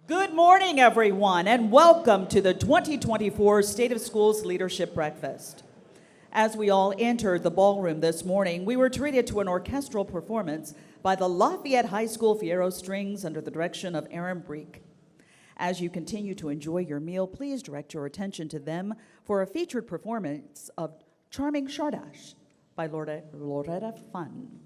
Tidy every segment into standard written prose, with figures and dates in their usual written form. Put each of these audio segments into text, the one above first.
Good morning, everyone, and welcome to the 2024 State of Schools Leadership Breakfast. As we all entered the ballroom this morning, we were treated to an orchestral performance by the Lafayette High School Fierro Strings under the direction of Aaron Breek. As you continue to enjoy your meal, please direct your attention to them for a featured performance of Charming Shardash by Loretta Fun.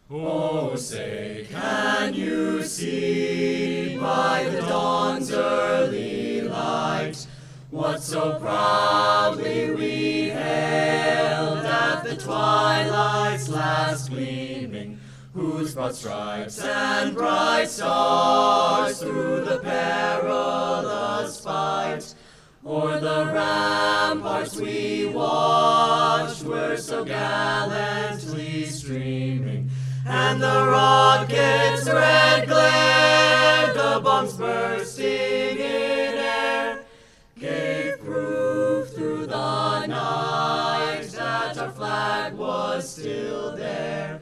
Oh, say, can you see by the dawn's early light what so proudly we hailed at the twilight's last gleaming, whose broad stripes and bright stars through the perilous fight o'er the ramparts we watched were so gallantly streaming, and the rocket's red glare, the bombs bursting in air, gave proof through the night that our flag was still there.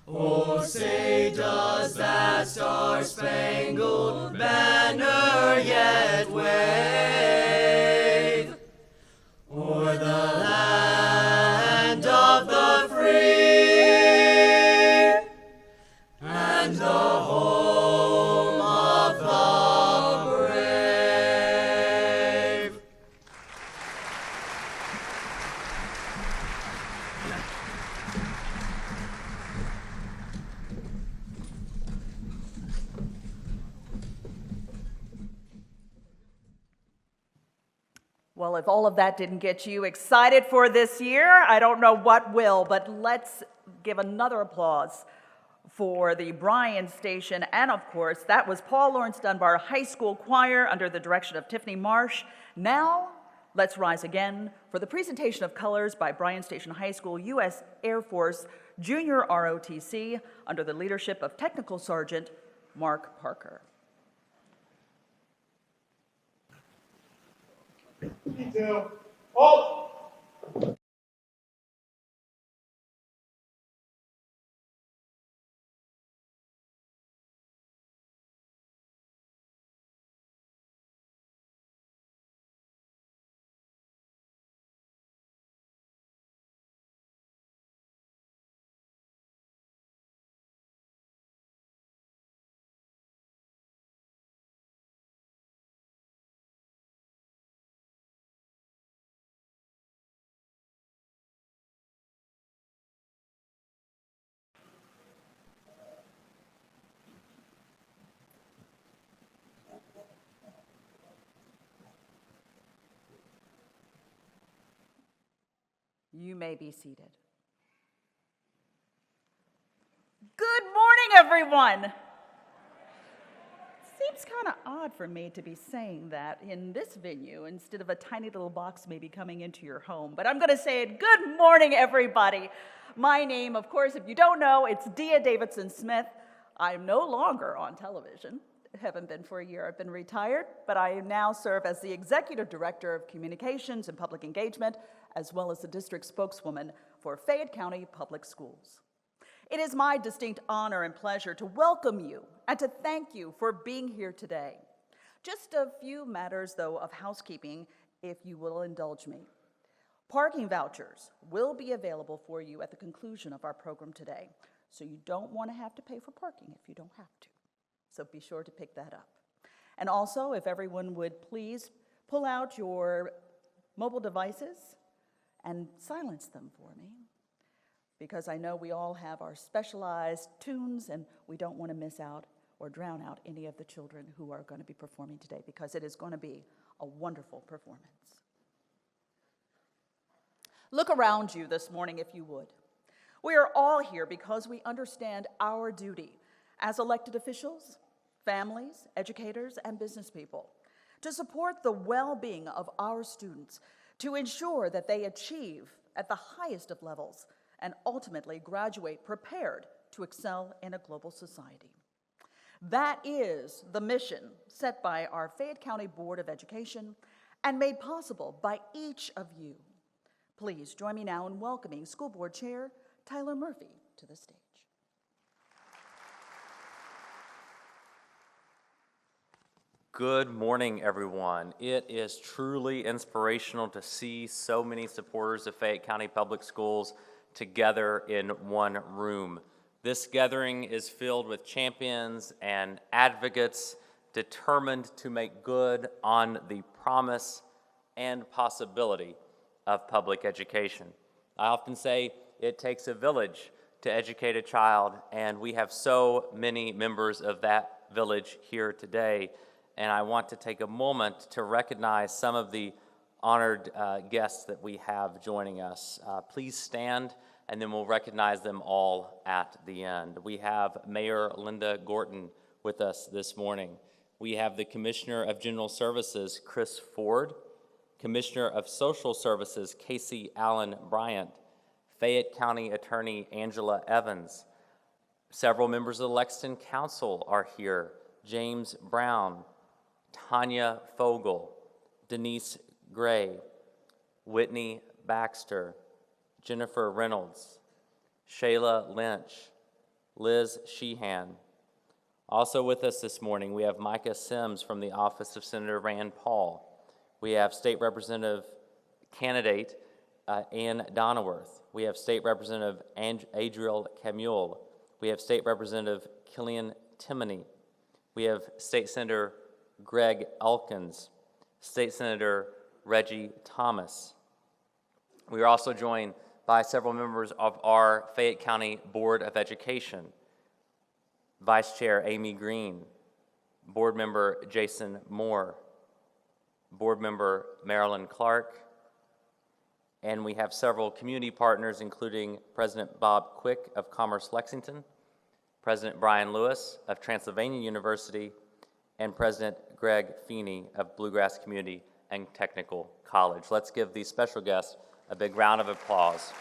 Oh, say, does that star-spangled banner yet wave o'er the land of the free and the home of the brave? Well, if all of that didn't get you excited for this year, I don't know what will, but let's give another applause for the Bryan Station, and of course, that was Paul Laurence Dunbar High School Choir under the direction of Tiffany Marsh. Now, let's rise again for the presentation of colors by Bryan Station High School U.S. Air Force Junior ROTC under the leadership of Technical Sergeant Mark Parker. Detail. Halt! You may be seated. Good morning, everyone. Seems kind of odd for me to be saying that in this venue instead of a tiny little box maybe coming into your home, but I'm going to say it. Good morning, everybody. My name, of course, if you don't know, it's Dia Davidson Smith. I'm no longer on television. Haven't been for a year. I've been retired, but I now serve as the Executive Director of Communications and Public Engagement, as well as the District Spokeswoman for Fayette County Public Schools. It is my distinct honor and pleasure to welcome you and to thank you for being here today. Just a few matters, though, of housekeeping, if you will indulge me. Parking vouchers will be available for you at the conclusion of our program today, so you don't want to have to pay for parking if you don't have to. So be sure to pick that up. And also, if everyone would please pull out your mobile devices and silence them for me, because I know we all have our specialized tunes and we don't want to miss out or drown out any of the children who are going to be performing today, because it is going to be a wonderful performance. Look around you this morning if you would. We are all here because we understand our duty as elected officials, families, educators, and business people to support the well-being of our students, to ensure that they achieve at the highest of levels and ultimately graduate prepared to excel in a global society. That is the mission set by our Fayette County Board of Education and made possible by each of you. Please join me now in welcoming School Board Chair Tyler Murphy to the stage. Good morning, everyone. It is truly inspirational to see so many supporters of Fayette County Public Schools together in one room. This gathering is filled with champions and advocates determined to make good on the promise and possibility of public education. I often say it takes a village to educate a child, and we have so many members of that village here today. And I want to take a moment to recognize some of the honored guests that we have joining us. Please stand, and then we'll recognize them all at the end. We have Mayor Linda Gorton with us this morning. We have the Commissioner of General Services, Chris Ford, Commissioner of Social Services, Casey Allen Bryant, Fayette County Attorney Angela Evans. Several members of the Lexington Council are here: James Brown, Tanya Fogel, Denise Gray, Whitney Baxter, Jennifer Reynolds, Shayla Lynch, Liz Sheehan. Also with us this morning, we have Micah Sims from the office of Senator Rand Paul. We have State Representative candidate Ann Donaworth. We have State Representative Adriel Camule. We have State Representative Killian Timoney. We have State Senator Greg Elkins, State Senator Reggie Thomas. We are also joined by several members of our Fayette County Board of Education: Vice Chair Amy Green, Board Member Jason Moore, Board Member Marilyn Clark, and we have several community partners, including President Bob Quick of Commerce Lexington, President Brian Lewis of Transylvania University, and President Greg Feeney of Bluegrass Community and Technical College. Let's give these special guests a big round of applause.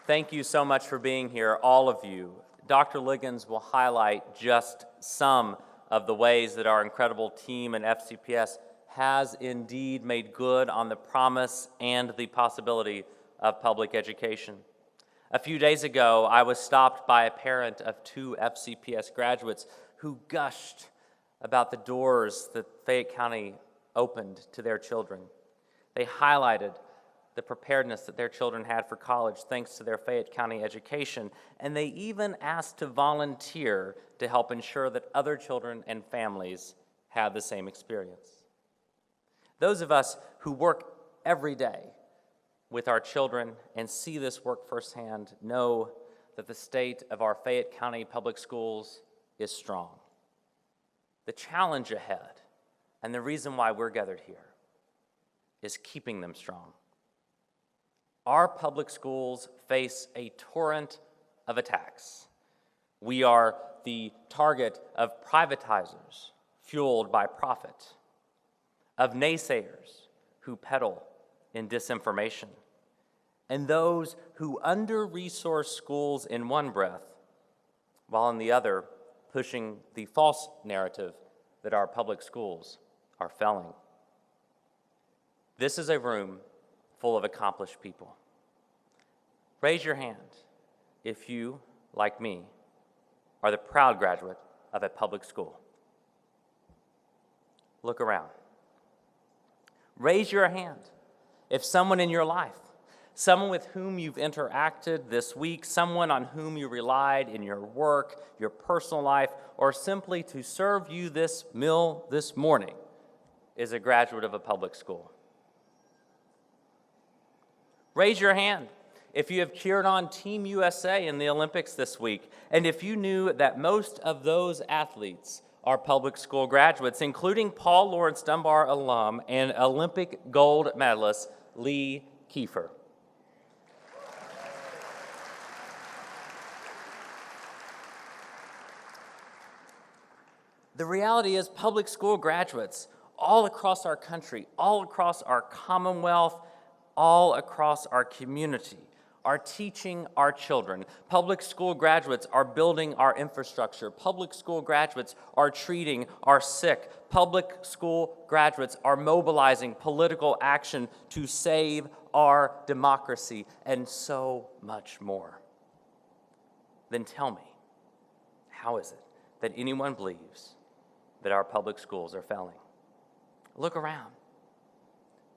Thank you so much for being here, all of you. Dr. Liggins will highlight just some of the ways that our incredible team and FCPS has indeed made good on the promise and the possibility of public education. A few days ago, I was stopped by a parent of 2 FCPS graduates who gushed about the doors that Fayette County opened to their children. They highlighted the preparedness that their children had for college thanks to their Fayette County education, and they even asked to volunteer to help ensure that other children and families had the same experience. Those of us who work every day with our children and see this work firsthand know that the state of our Fayette County Public Schools is strong. The challenge ahead, and the reason why we're gathered here, is keeping them strong. Our public schools face a torrent of attacks. We are the target of privatizers fueled by profit, of naysayers who peddle in disinformation, and those who under-resource schools in one breath, while in the other pushing the false narrative that our public schools are failing. This is a room full of accomplished people. Raise your hand if you, like me, are the proud graduate of a public school. Look around. Raise your hand if someone in your life, someone with whom you've interacted this week, someone on whom you relied in your work, your personal life, or simply to serve you this meal this morning, is a graduate of a public school. Raise your hand if you have cheered on Team USA in the Olympics this week, and if you knew that most of those athletes are public school graduates, including Paul Lawrence Dunbar alum and Olympic gold medalist Lee Kiefer. The reality is public school graduates all across our country, all across our Commonwealth, all across our community are teaching our children. Public school graduates are building our infrastructure. Public school graduates are treating our sick. Public school graduates are mobilizing political action to save our democracy, and so much more. Then tell me, how is it that anyone believes that our public schools are failing? Look around.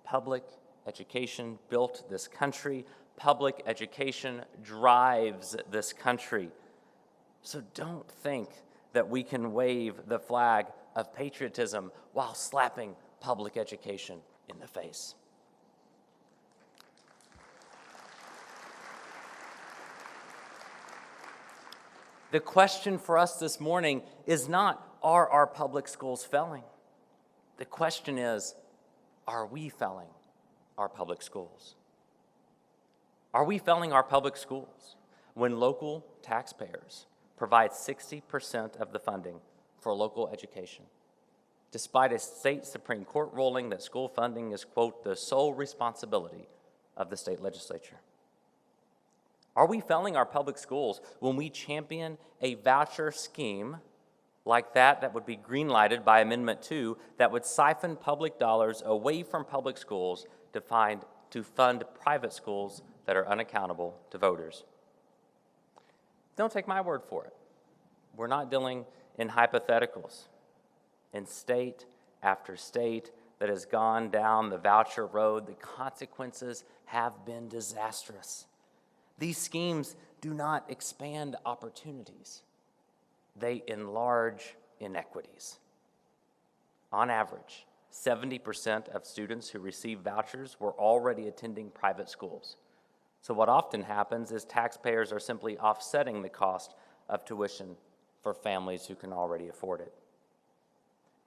Public education built this country. Public education drives this country. So don't think that we can wave the flag of patriotism while slapping public education in the face. The question for us this morning is not, are our public schools failing? The question is, are we failing our public schools? Are we failing our public schools when local taxpayers provide 60% of the funding for local education, despite a state Supreme Court ruling that school funding is, quote, the sole responsibility of the state legislature? Are we failing our public schools when we champion a voucher scheme like that would be green-lighted by Amendment 2 that would siphon public dollars away from public schools to fund private schools that are unaccountable to voters? Don't take my word for it. We're not dealing in hypotheticals. In state after state that has gone down the voucher road, the consequences have been disastrous. These schemes do not expand opportunities. They enlarge inequities. On average, 70% of students who receive vouchers were already attending private schools. So what often happens is taxpayers are simply offsetting the cost of tuition for families who can already afford it.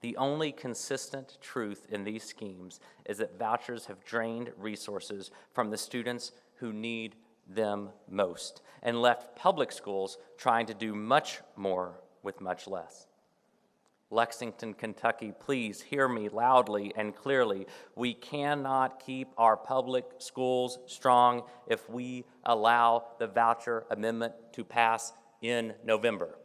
The only consistent truth in these schemes is that vouchers have drained resources from the students who need them most and left public schools trying to do much more with much less. Lexington, Kentucky, please hear me loudly and clearly. We cannot keep our public schools strong if we allow the voucher amendment to pass in November.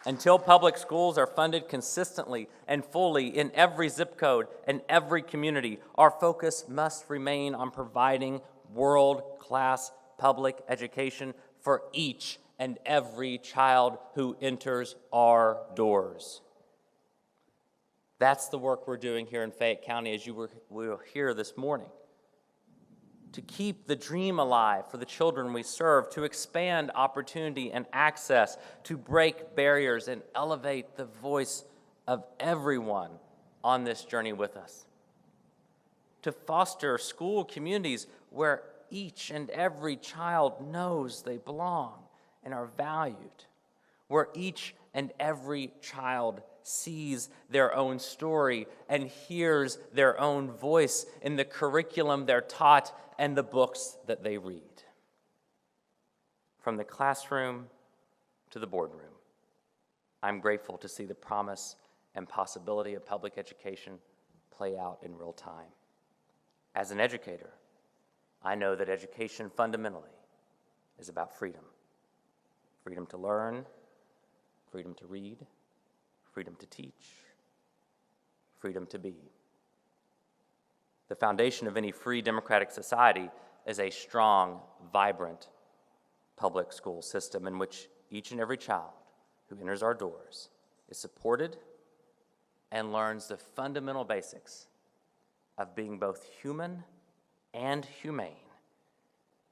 Until public schools are funded consistently and fully in every zip code and every community, our focus must remain on providing world-class public education for each and every child who enters our doors. That's the work we're doing here in Fayette County, as you will hear this morning. To keep the dream alive for the children we serve, to expand opportunity and access, to break barriers and elevate the voice of everyone on this journey with us. To foster school communities where each and every child knows they belong and are valued, where each and every child sees their own story and hears their own voice in the curriculum they're taught and the books that they read. From the classroom to the boardroom, I'm grateful to see the promise and possibility of public education play out in real time. As an educator, I know that education fundamentally is about freedom. Freedom to learn, freedom to read, freedom to teach, freedom to be. The foundation of any free democratic society is a strong, vibrant public school system in which each and every child who enters our doors is supported and learns the fundamental basics of being both human and humane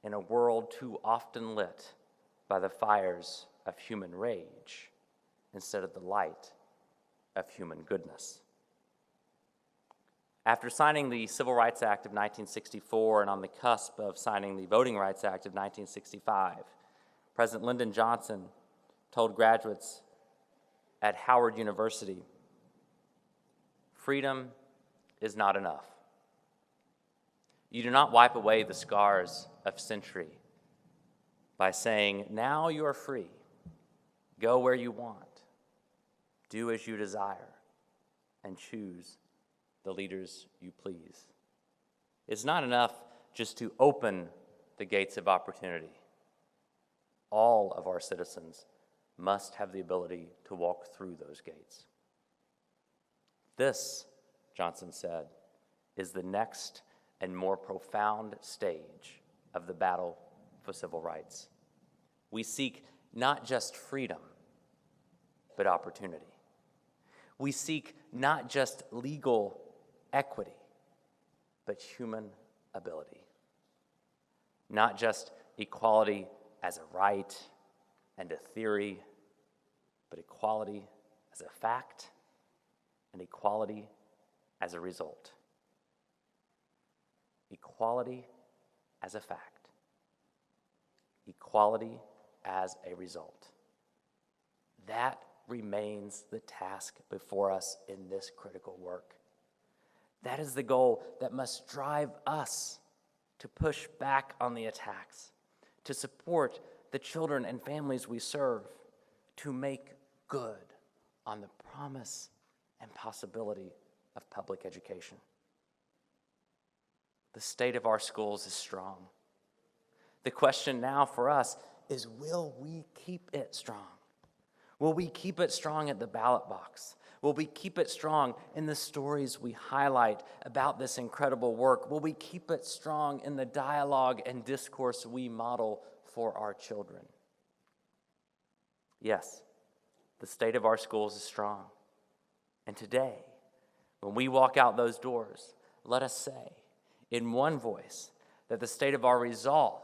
in a world too often lit by the fires of human rage instead of the light of human goodness. After signing the Civil Rights Act of 1964 and on the cusp of signing the Voting Rights Act of 1965, President Lyndon Johnson told graduates at Howard University, "Freedom is not enough. You do not wipe away the scars of century by saying, 'Now you are free. Go where you want. Do as you desire, and choose the leaders you please.' It's not enough just to open the gates of opportunity. All of our citizens must have the ability to walk through those gates." This, Johnson said, is the next and more profound stage of the battle for civil rights. We seek not just freedom, but opportunity. We seek not just legal equity, but human ability. Not just equality as a right and a theory, but equality as a fact and equality as a result. equality as a fact, equality as a result. That remains the task before us in this critical work. That is the goal that must drive us to push back on the attacks, to support the children and families we serve, to make good on the promise and possibility of public education. The state of our schools is strong. The question now for us is, will we keep it strong? Will we keep it strong at the ballot box? Will we keep it strong in the stories we highlight about this incredible work? Will we keep it strong in the dialogue and discourse we model for our children? Yes, the state of our schools is strong. And today, when we walk out those doors, let us say in one voice that the state of our resolve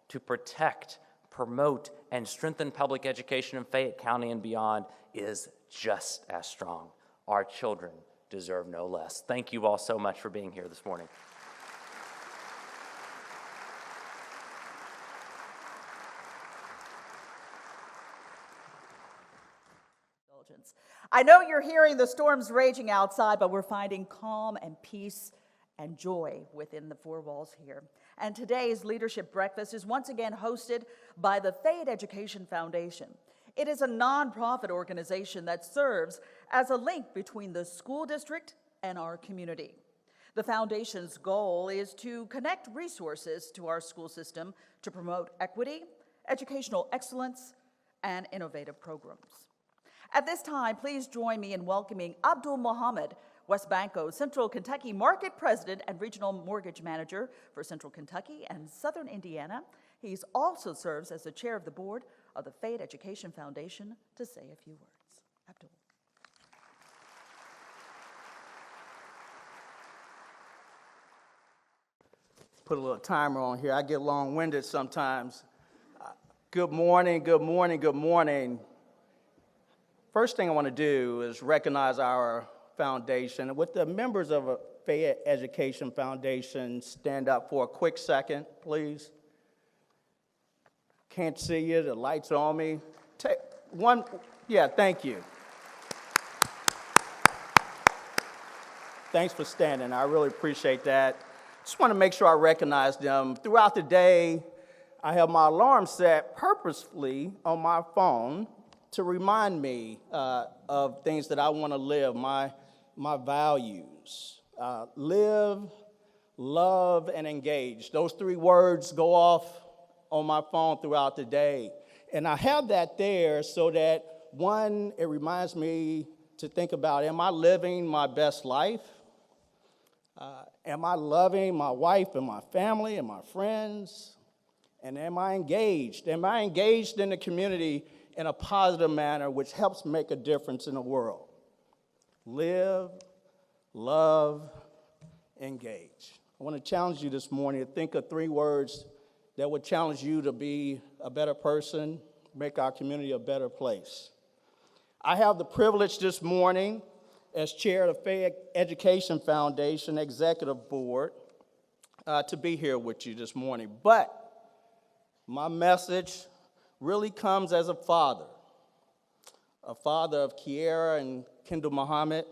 to protect, promote, and strengthen public education in Fayette County and beyond is just as strong. Our children deserve no less. Thank you all so much for being here this morning. I know you're hearing the storms raging outside, but we're finding calm and peace and joy within the four walls here. And today's leadership breakfast is once again hosted by the Fayette Education Foundation. It is a nonprofit organization that serves as a link between the school district and our community. The foundation's goal is to connect resources to our school system to promote equity, educational excellence, and innovative programs. At this time, please join me in welcoming Abdul Mohammed, West Banco, Central Kentucky Market President and Regional Mortgage Manager for Central Kentucky and Southern Indiana. He also serves as the chair of the board of the Fayette Education Foundation to say a few words. Abdul. Put a little timer on here. I get long-winded sometimes. Good morning, good morning, good morning. First thing I want to do is recognize our foundation. Would the members of a Fayette Education Foundation stand up for a quick second, please? Can't see you, the lights are on me. Take one, yeah, thank you. Thanks for standing, I really appreciate that. Just want to make sure I recognize them. Throughout the day, I have my alarm set purposefully on my phone to remind me of things that I want to live, my values. Live, love, and engage. Those three words go off on my phone throughout the day. And I have that there so that, one, it reminds me to think about, am I living my best life? Am I loving my wife and my family and my friends? And am I engaged? Am I engaged in the community in a positive manner which helps make a difference in the world? Live, love, engage. I want to challenge you this morning to think of three words that would challenge you to be a better person, make our community a better place. I have the privilege this morning as chair of the Fayette Education Foundation Executive Board to be here with you this morning. But my message really comes as a father of Kiera and Kendall Muhammad,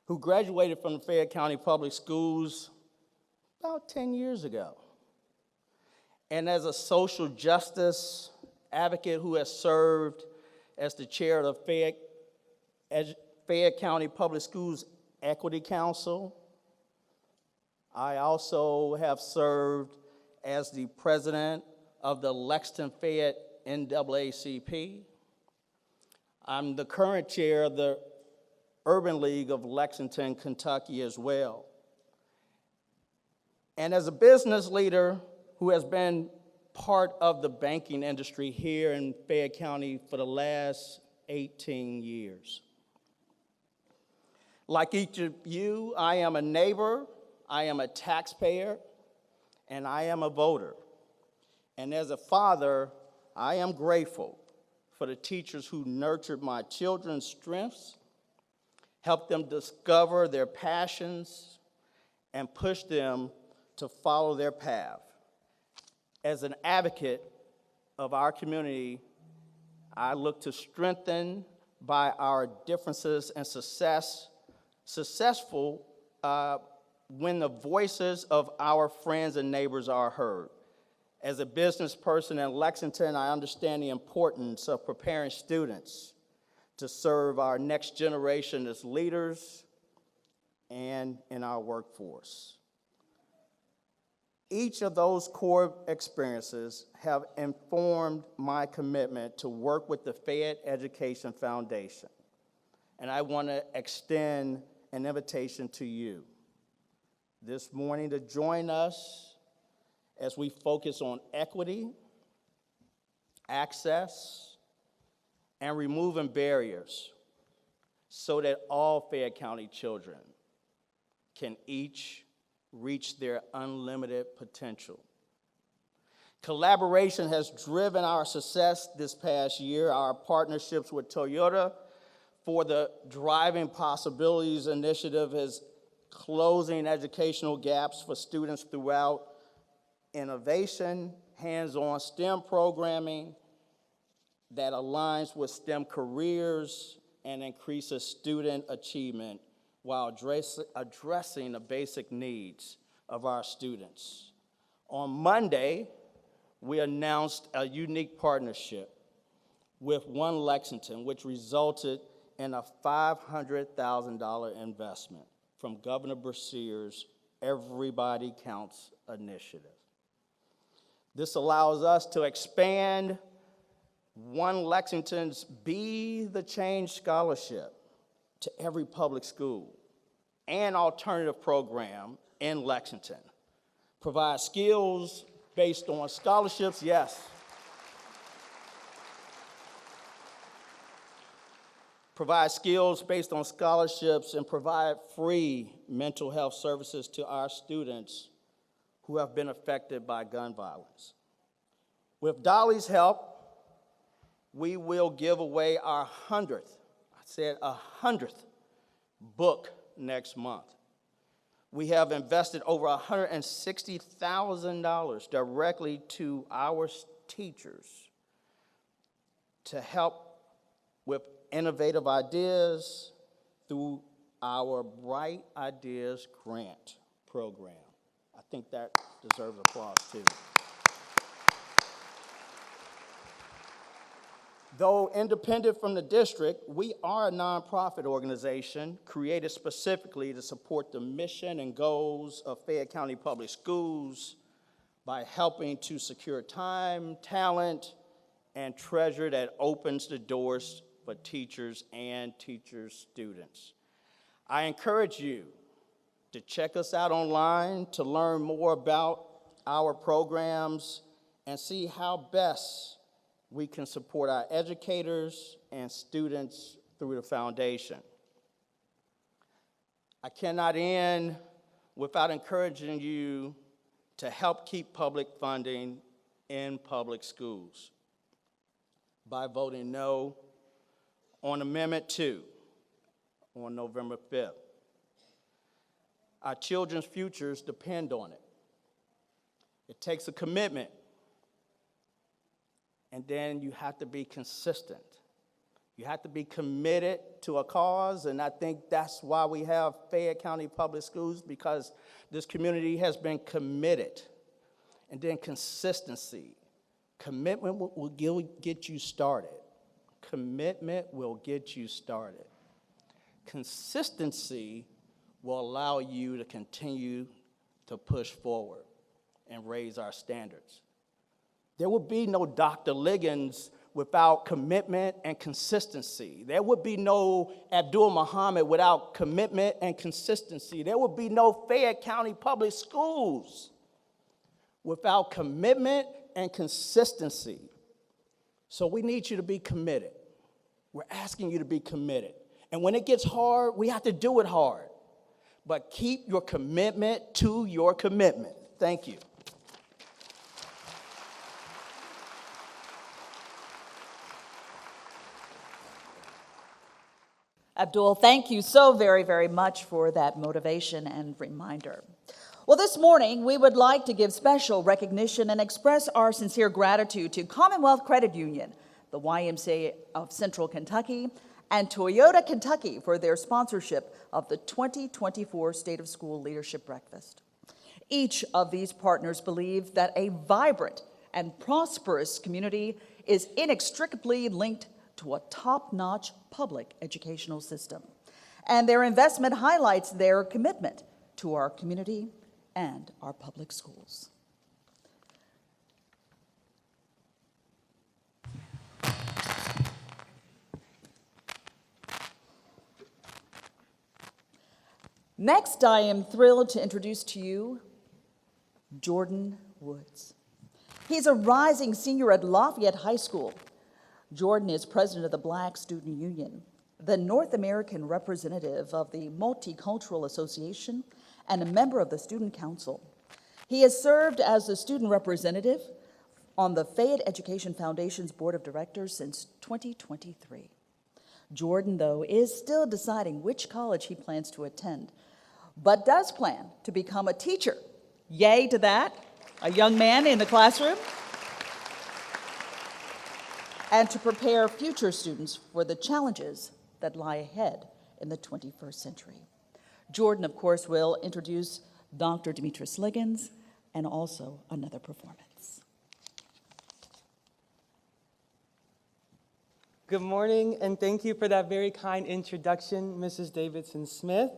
who graduated from the Fayette County Public Schools about 10 years ago. And as a social justice advocate who has served as the chair of the Fayette County Public Schools Equity Council, I also have served as the president of the Lexington Fayette NAACP. I'm the current chair of the Urban League of Lexington, Kentucky as well. And as a business leader who has been part of the banking industry here in Fayette County for the last 18 years. Like each of you, I am a neighbor, I am a taxpayer, and I am a voter. And as a father, I am grateful for the teachers who nurtured my children's strengths, helped them discover their passions, and pushed them to follow their path. As an advocate of our community, I look to strengthen by our differences and successful when the voices of our friends and neighbors are heard. As a business person in Lexington, I understand the importance of preparing students to serve our next generation as leaders and in our workforce. Each of those core experiences have informed my commitment to work with the Fayette Education Foundation, and I want to extend an invitation to you this morning to join us as we focus on equity, access, and removing barriers so that all Fayette County children can each reach their unlimited potential. Collaboration has driven our success this past year. Our partnerships with Toyota for the Driving Possibilities Initiative is closing educational gaps for students throughout innovation, hands-on STEM programming that aligns with STEM careers and increases student achievement while addressing the basic needs of our students. On Monday, we announced a unique partnership with One Lexington, which resulted in a $500,000 investment from Governor Brashear's Everybody Counts initiative. This allows us to expand One Lexington's Be the Change Scholarship to every public school and alternative program in Lexington. Provide skills based on scholarships, yes. Provide skills based on scholarships and provide free mental health services to our students who have been affected by gun violence. With Dolly's help, we will give away our 100th book next month. We have invested over $160,000 directly to our teachers to help with innovative ideas through our Bright Ideas Grant program. I think that deserves applause too. Though independent from the district, we are a nonprofit organization created specifically to support the mission and goals of Fayette County Public Schools by helping to secure time, talent, and treasure that opens the doors for teachers and teachers' students. I encourage you to check us out online to learn more about our programs and see how best we can support our educators and students through the foundation. I cannot end without encouraging you to help keep public funding in public schools by voting no on Amendment 2 on November 5th. Our children's futures depend on it. It takes a commitment. And then you have to be consistent. You have to be committed to a cause, and I think that's why we have Fayette County Public Schools, because this community has been committed. And then consistency. Commitment will get you started. Commitment will get you started. Consistency will allow you to continue to push forward and raise our standards. There would be no Dr. Liggins without commitment and consistency. There would be no Abdul Muhammad without commitment and consistency. There would be no Fayette County Public Schools without commitment and consistency. So we need you to be committed. We're asking you to be committed. And when it gets hard, we have to do it hard. But keep your commitment to your commitment. Thank you. Abdul, thank you so very, very much for that motivation and reminder. Well, this morning, we would like to give special recognition and express our sincere gratitude to Commonwealth Credit Union, the YMCA of Central Kentucky, and Toyota Kentucky for their sponsorship of the 2024 State of School Leadership Breakfast. Each of these partners believe that a vibrant and prosperous community is inextricably linked to a top-notch public educational system, and their investment highlights their commitment to our community and our public schools. Next, I am thrilled to introduce to you Jordan Woods. He's a rising senior at Lafayette High School. Jordan is president of the Black Student Union, the North American representative of the Multicultural Association, and a member of the Student Council. He has served as the student representative on the Fayette Education Foundation's Board of Directors since 2023. Jordan, though, is still deciding which college he plans to attend, but does plan to become a teacher. Yay to that, a young man in the classroom, and to prepare future students for the challenges that lie ahead in the 21st century. Jordan, of course, will introduce Dr. Demetrus Liggins and also another performance. Good morning, and thank you for that very kind introduction, Mrs. Davidson-Smith.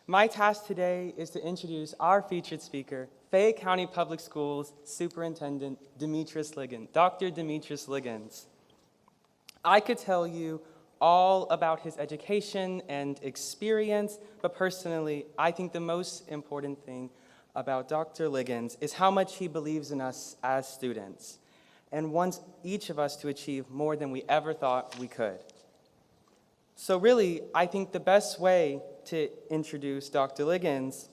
My task today is to introduce our featured speaker, Fayette County Public Schools Superintendent Demetrus Liggins, Dr. Demetrus Liggins. I could tell you all about his education and experience, but personally, I think the most important thing about Dr. Liggins is how much he believes in us as students and wants each of us to achieve more than we ever thought we could. So really, I think the best way to introduce Dr. Liggins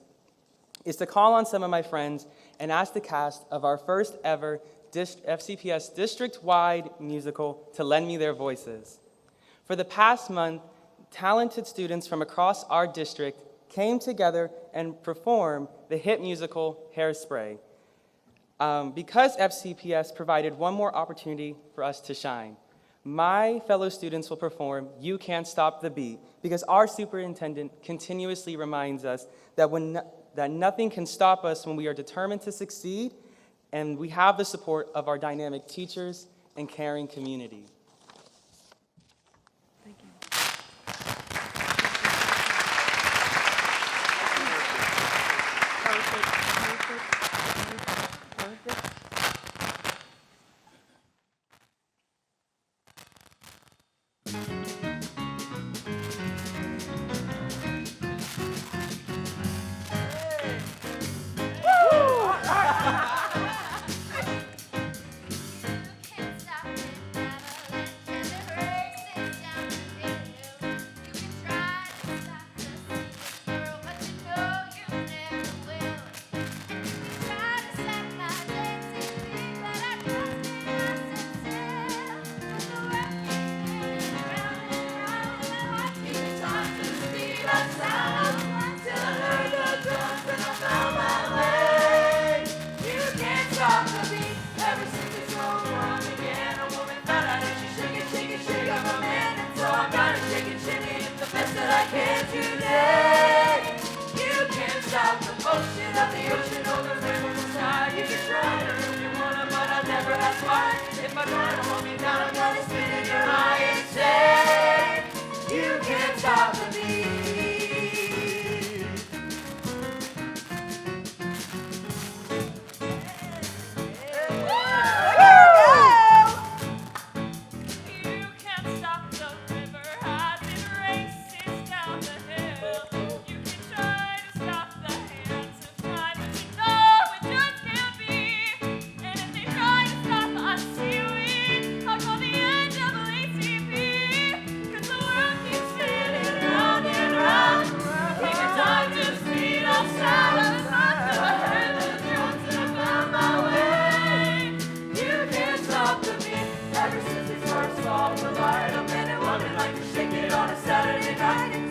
is to call on some of my friends and ask the cast of our first ever FCPS district-wide musical to lend me their voices. For the past month, talented students from across our district came together and performed the hit musical Hairspray. Because FCPS provided one more opportunity for us to shine, my fellow students will perform You Can't Stop the Beat, because our superintendent continuously reminds us that nothing can stop us when we are determined to succeed, and we have the support of our dynamic teachers and caring community.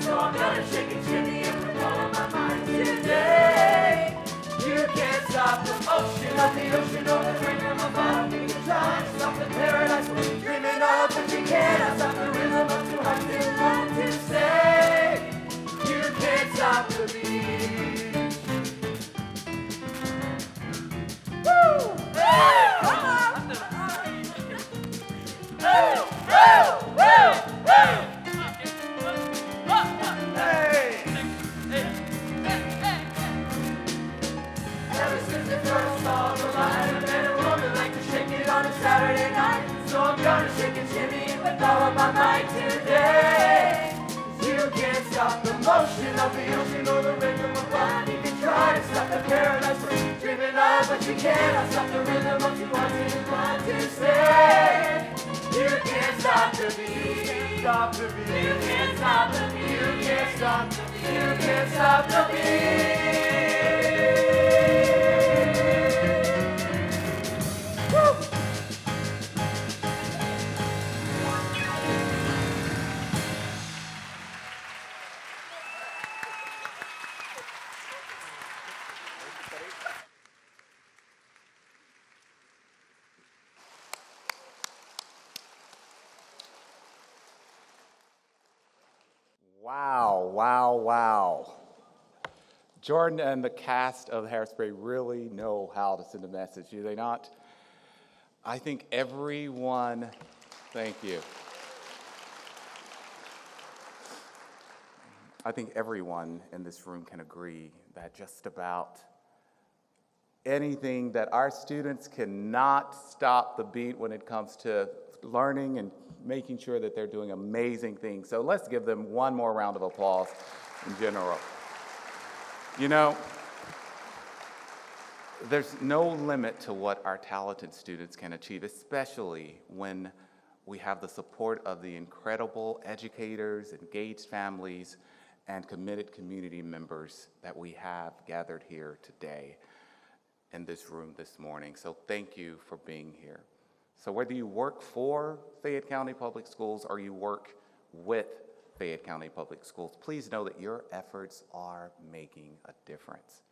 So I'm gonna shake it, shimmy, and blow my mind today. You ocean or the rhythm of fun. You can try to stop the paradise we're dreaming of, but you cannot stop the rhythm of two hearts that want to stay. You can't stop the beat. Woo! Hey, come on! Hey, hey, hey, hey! Ever since the first saw the light, a man and woman like to shake it on a Saturday night. So I'm gonna shake and shimmy it with all of my might today. 'Cause you can't stop the motion of the ocean or the rhythm of fun. You can try to stop the paradise we're dreaming of, but you cannot stop the rhythm of two hearts that want to stay. You can't stop the beat. Stop the beat. You can't stop the beat. You can't stop the beat. You can't stop the beat. Wow, wow, wow. Jordan and the cast of Hairspray really know how to send a message, do they not? I think everyone, thank you. I think everyone in this room can agree that just about anything that our students cannot stop the beat when it comes to learning and making sure that they're doing amazing things. So let's give them one more round of applause in general. You know, there's no limit to what our talented students can achieve, especially when we have the support of the incredible educators, engaged families, and committed community members that we have gathered here today in this room this morning. So thank you for being here. So whether you work for Fayette County Public Schools or you work with Fayette County Public Schools, please know that your efforts are making a difference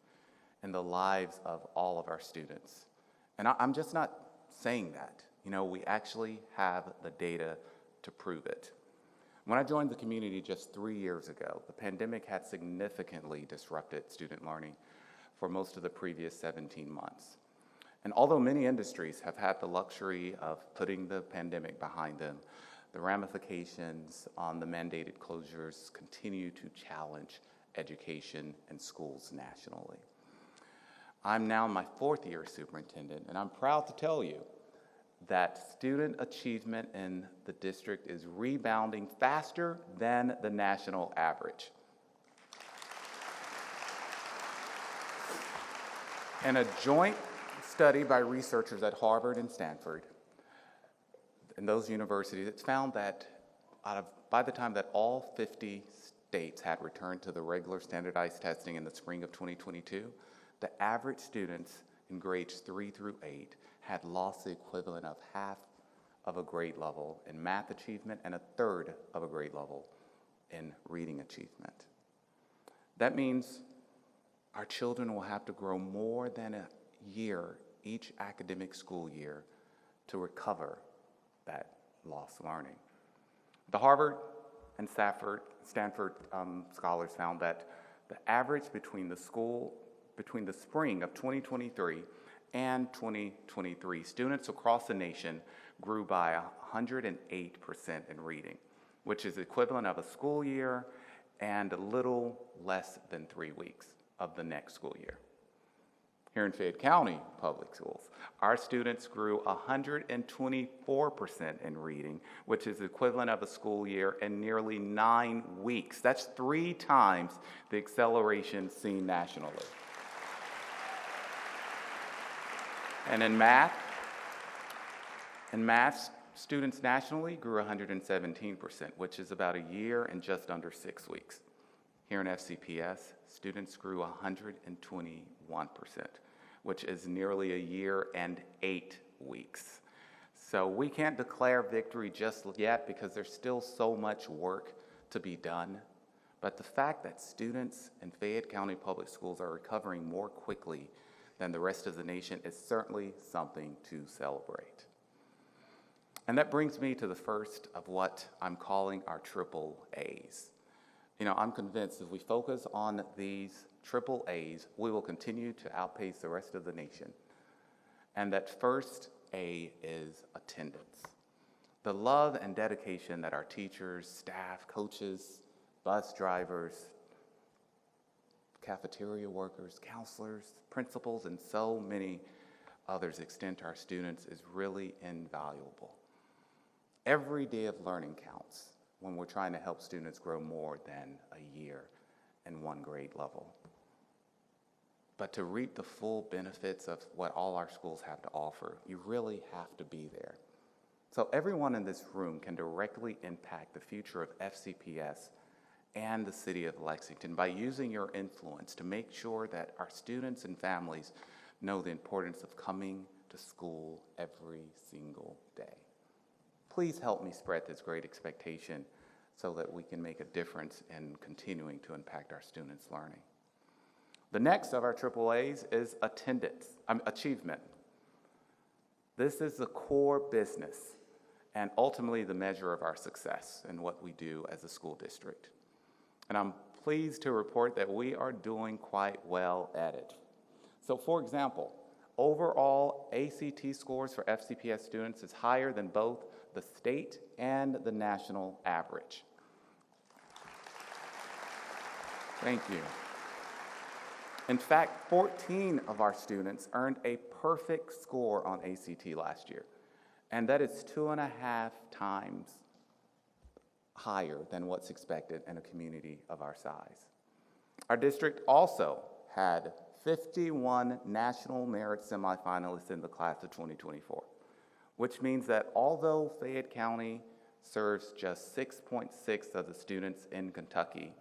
in the lives of all of our students. And I'm just not saying that. You know, we actually have the data to prove it. When I joined the community just 3 years ago, the pandemic had significantly disrupted student learning for most of the previous 17 months. And although many industries have had the luxury of putting the pandemic behind them, the ramifications on the mandated closures continue to challenge education and schools nationally. I'm now in my 4th year superintendent, and I'm proud to tell you that student achievement in the district is rebounding faster than the national average. In a joint study by researchers at Harvard and Stanford, in those universities, it's found that by the time that all 50 states had returned to the regular standardized testing in the spring of 2022, the average students in grades 3 through 8 had lost the equivalent of half of a grade level in math achievement and a third of a grade level in reading achievement. That means our children will have to grow more than a year each academic school year to recover that lost learning. The Harvard and Stanford scholars found that the average between the spring of 2023 and 2023, students across the nation grew by 108% in reading, which is the equivalent of a school year and a little less than 3 weeks of the next school year. Here in Fayette County Public Schools, our students grew 124% in reading, which is the equivalent of a school year and nearly 9 weeks. That's 3 times the acceleration seen nationally. And in math, students nationally grew 117%, which is about a year and just under 6 weeks. Here in FCPS, students grew 121%, which is nearly a year and 8 weeks. So we can't declare victory just yet because there's still so much work to be done. But the fact that students in Fayette County Public Schools are recovering more quickly than the rest of the nation is certainly something to celebrate. And that brings me to the first of what I'm calling our triple A's. I'm convinced if we focus on these triple A's, we will continue to outpace the rest of the nation. And that first A is attendance. The love and dedication that our teachers, staff, coaches, bus drivers, cafeteria workers, counselors, principals, and so many others extend to our students is really invaluable. Every day of learning counts when we're trying to help students grow more than a year in one grade level. But to reap the full benefits of what all our schools have to offer, you really have to be there. So everyone in this room can directly impact the future of FCPS and the city of Lexington by using your influence to make sure that our students and families know the importance of coming to school every single day. Please help me spread this great expectation so that we can make a difference in continuing to impact our students' learning. The next of our triple A's is achievement. This is the core business and ultimately the measure of our success in what we do as a school district. And I'm pleased to report that we are doing quite well at it. So for example, overall ACT scores for FCPS students is higher than both the state and the national average. Thank you. In fact, 14 of our students earned a perfect score on ACT last year, and that is 2.5 times higher than what's expected in a community of our size. Our district also had 51 national merit semifinalists in the class of 2024, which means that although Fayette County serves just 6.6 of the students in Kentucky,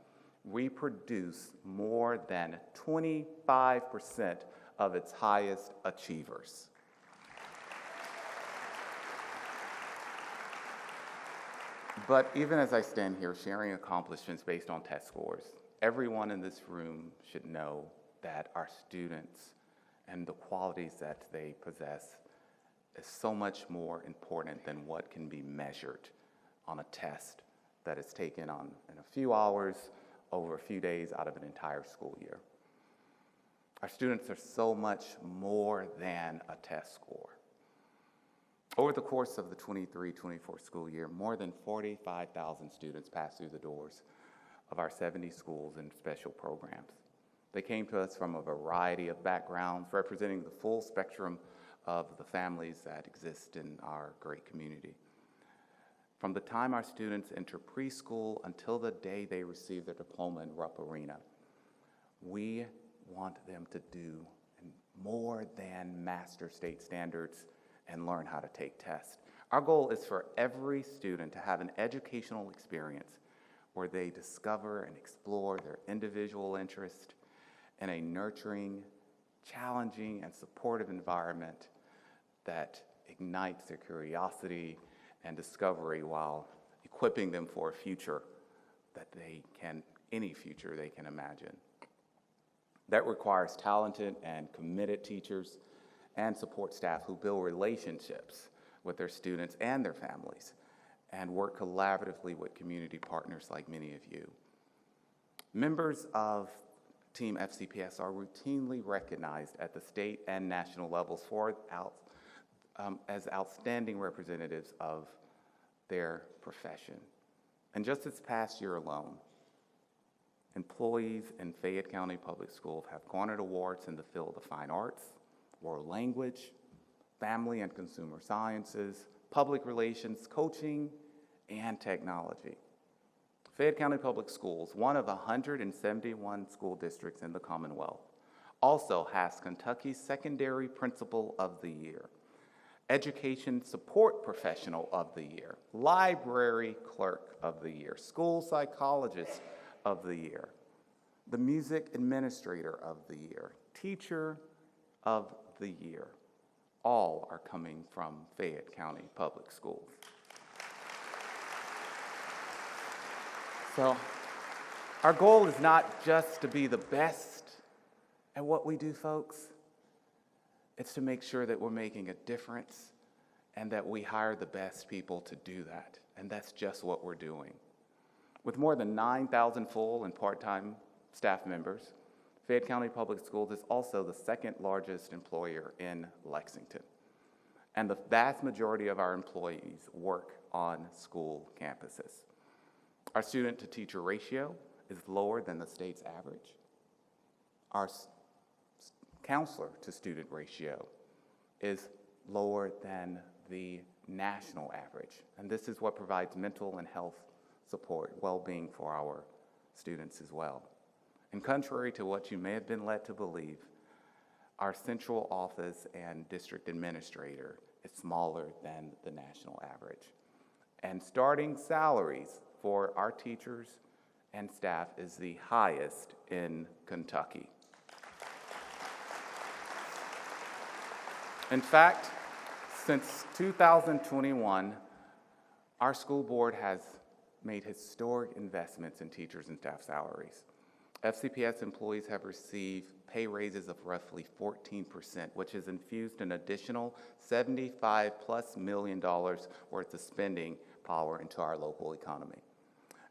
we produce more than 25% of its highest achievers. But even as I stand here sharing accomplishments based on test scores, everyone in this room should know that our students and the qualities that they possess is so much more important than what can be measured on a test that is taken in a few hours over a few days out of an entire school year. Our students are so much more than a test score. Over the course of the 23-24 school year, more than 45,000 students passed through the doors of our 70 schools and special programs. They came to us from a variety of backgrounds, representing the full spectrum of the families that exist in our great community. From the time our students enter preschool until the day they receive their diploma in Rupp Arena, we want them to do more than master state standards and learn how to take tests. Our goal is for every student to have an educational experience where they discover and explore their individual interest in a nurturing, challenging, and supportive environment that ignites their curiosity and discovery while equipping them for a future that any future they can imagine. That requires talented and committed teachers and support staff who build relationships with their students and their families and work collaboratively with community partners like many of you. Members of Team FCPS are routinely recognized at the state and national levels as outstanding representatives of their profession. And just this past year alone, employees in Fayette County Public Schools have garnered awards in the field of fine arts, world language, family and consumer sciences, public relations, coaching, and technology. Fayette County Public Schools, one of 171 school districts in the Commonwealth, also has Kentucky's Secondary Principal of the Year, Education Support Professional of the Year, Library Clerk of the Year, School Psychologist of the Year, the Music Administrator of the Year, Teacher of the Year. All are coming from Fayette County Public Schools. So our goal is not just to be the best at what we do, folks. It's to make sure that we're making a difference and that we hire the best people to do that. And that's just what we're doing. With more than 9,000 full and part-time staff members, Fayette County Public Schools is also the second largest employer in Lexington. And the vast majority of our employees work on school campuses. Our student-to-teacher ratio is lower than the state's average. Our counselor-to-student ratio is lower than the national average. And this is what provides mental and health support, well-being for our students as well. And contrary to what you may have been led to believe, our central office and district administrator is smaller than the national average. And starting salaries for our teachers and staff is the highest in Kentucky. In fact, since 2021, our school board has made historic investments in teachers and staff salaries. FCPS employees have received pay raises of roughly 14%, which has infused an additional $75+ million worth of spending power into our local economy.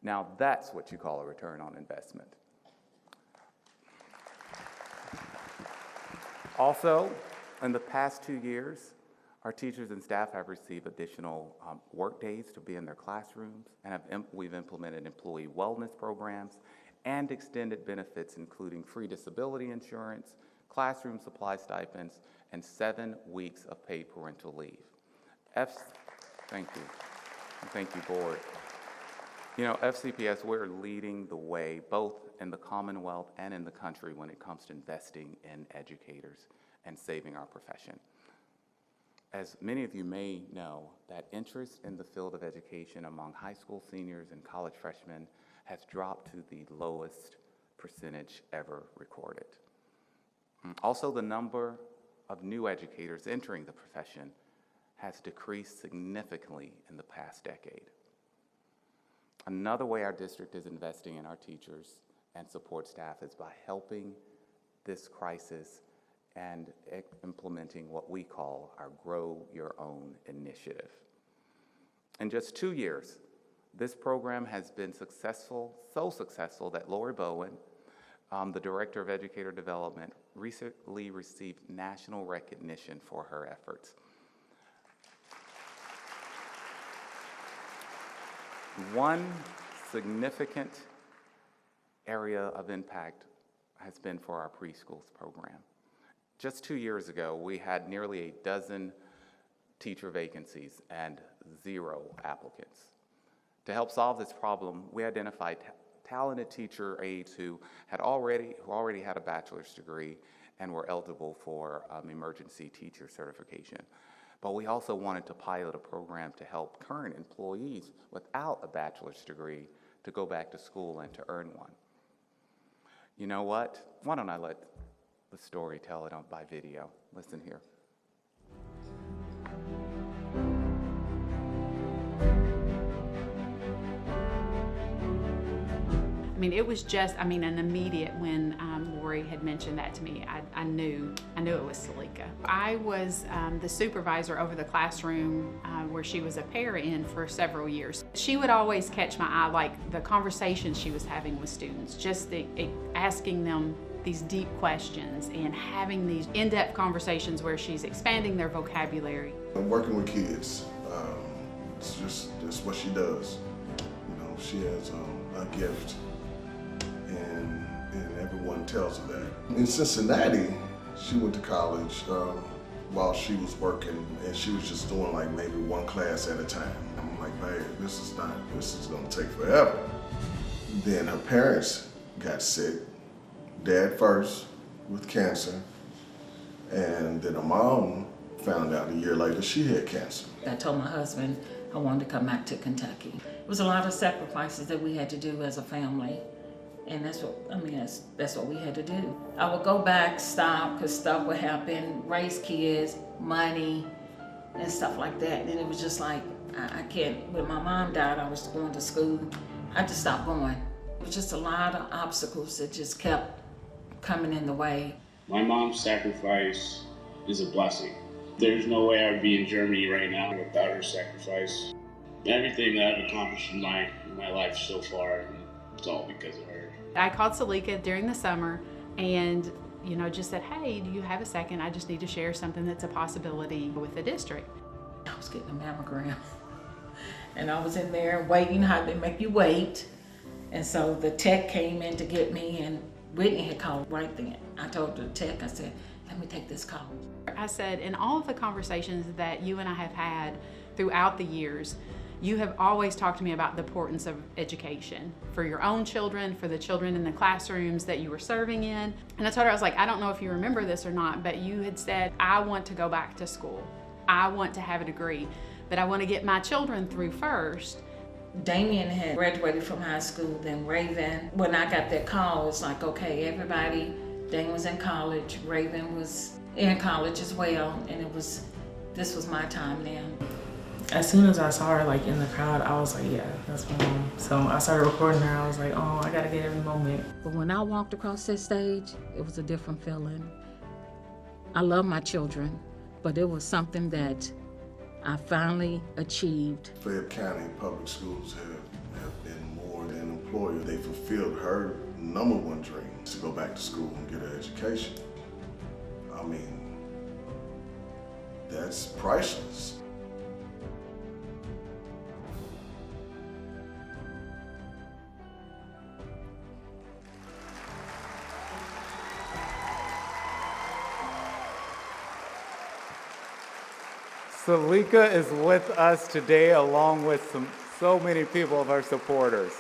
Now, that's what you call a return on investment. Also, in the past 2 years, our teachers and staff have received additional work days to be in their classrooms, and we've implemented employee wellness programs and extended benefits, including free disability insurance, classroom supply stipends, and 7 weeks of paid parental leave. Thank you. And thank you, board. You know, FCPS, we're leading the way both in the Commonwealth and in the country when it comes to investing in educators and saving our profession. As many of you may know, that interest in the field of education among high school seniors and college freshmen has dropped to the lowest percentage ever recorded. Also, the number of new educators entering the profession has decreased significantly in the past decade. Another way our district is investing in our teachers and support staff is by helping this crisis and implementing what we call our Grow Your Own initiative. In just 2 years, this program has been successful, so successful that Lori Bowen, the Director of Educator Development, recently received national recognition for her efforts. One significant area of impact has been for our preschools program. Just 2 years ago, we had nearly a dozen teacher vacancies and 0 applicants. To help solve this problem, we identified talented teacher aides who already had a bachelor's degree and were eligible for emergency teacher certification. But we also wanted to pilot a program to help current employees without a bachelor's degree to go back to school and to earn one. You know what? Why don't I let the story tell it by video? Listen here. I mean, it was just, an immediate, when Lori had mentioned that to me, I knew it was Salika. I was the supervisor over the classroom where she was a para in for several years. She would always catch my eye, like the conversations she was having with students, just asking them these deep questions and having these in-depth conversations where she's expanding their vocabulary. I'm working with kids. It's what she does. You know, she has a gift. And everyone tells her that. In Cincinnati, she went to college while she was working, and she was just doing like maybe one class at a time. I'm like, babe, this is gonna take forever. Then her parents got sick, dad first with cancer, and then her mom found out a year later she had cancer. I told my husband I wanted to come back to Kentucky. It was a lot of sacrifices that we had to do as a family. And that's what we had to do. I would go back, stop, because stuff would happen, raise kids, money, and stuff like that. And it was just like, I can't. When my mom died, I was going to school. I just stopped going. It was just a lot of obstacles that just kept coming in the way. My mom's sacrifice is a blessing. There's no way I would be in Germany right now without her sacrifice. Everything that I've accomplished in my life so far, it's all because of her. I called Salika during the summer and just said, hey, do you have a second? I just need to share something that's a possibility with the district. I was getting a mammogram. And I was in there waiting, how they make you wait. And so the tech came in to get me, and Whitney had called right then. I told the tech, I said, let me take this call. I said, in all of the conversations that you and I have had throughout the years, you have always talked to me about the importance of education for your own children, for the children in the classrooms that you were serving in. And I told her, I was like, I don't know if you remember this or not, but you had said, I want to go back to school. I want to have a degree, but I want to get my children through first. Damien had graduated from high school, then Raven. When I got that call, it's like, okay, everybody, Damien was in college, Raven was in college as well, and this was my time now. As soon as I saw her like in the crowd, I was like, yeah, that's my mom. So I started recording her. I was like, oh, I gotta get every moment. But when I walked across that stage, it was a different feeling. I love my children, but it was something that I finally achieved. Fayette County Public Schools have been more than an employer. They fulfilled her number one dream, to go back to school and get her education. I mean, that's priceless. Salika is with us today along with so many people of her supporters.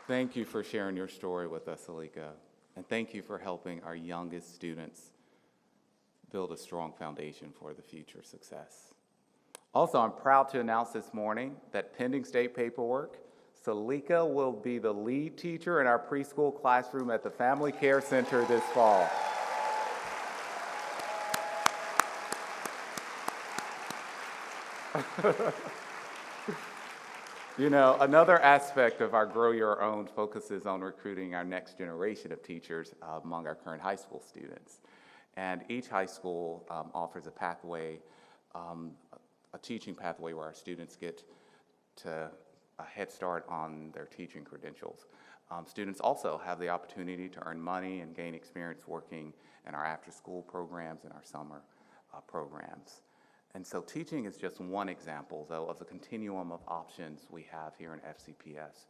Thank you for sharing your story with us, Salika. And thank you for helping our youngest students build a strong foundation for the future success. Also, I'm proud to announce this morning that pending state paperwork, Salika will be the lead teacher in our preschool classroom at the Family Care Center this fall. You know, another aspect of our Grow Your Own focuses on recruiting our next generation of teachers among our current high school students. And each high school offers a pathway, a teaching pathway where our students get to a head start on their teaching credentials. Students also have the opportunity to earn money and gain experience working in our after-school programs and our summer programs. And so teaching is just one example, though, of the continuum of options we have here in FCPS.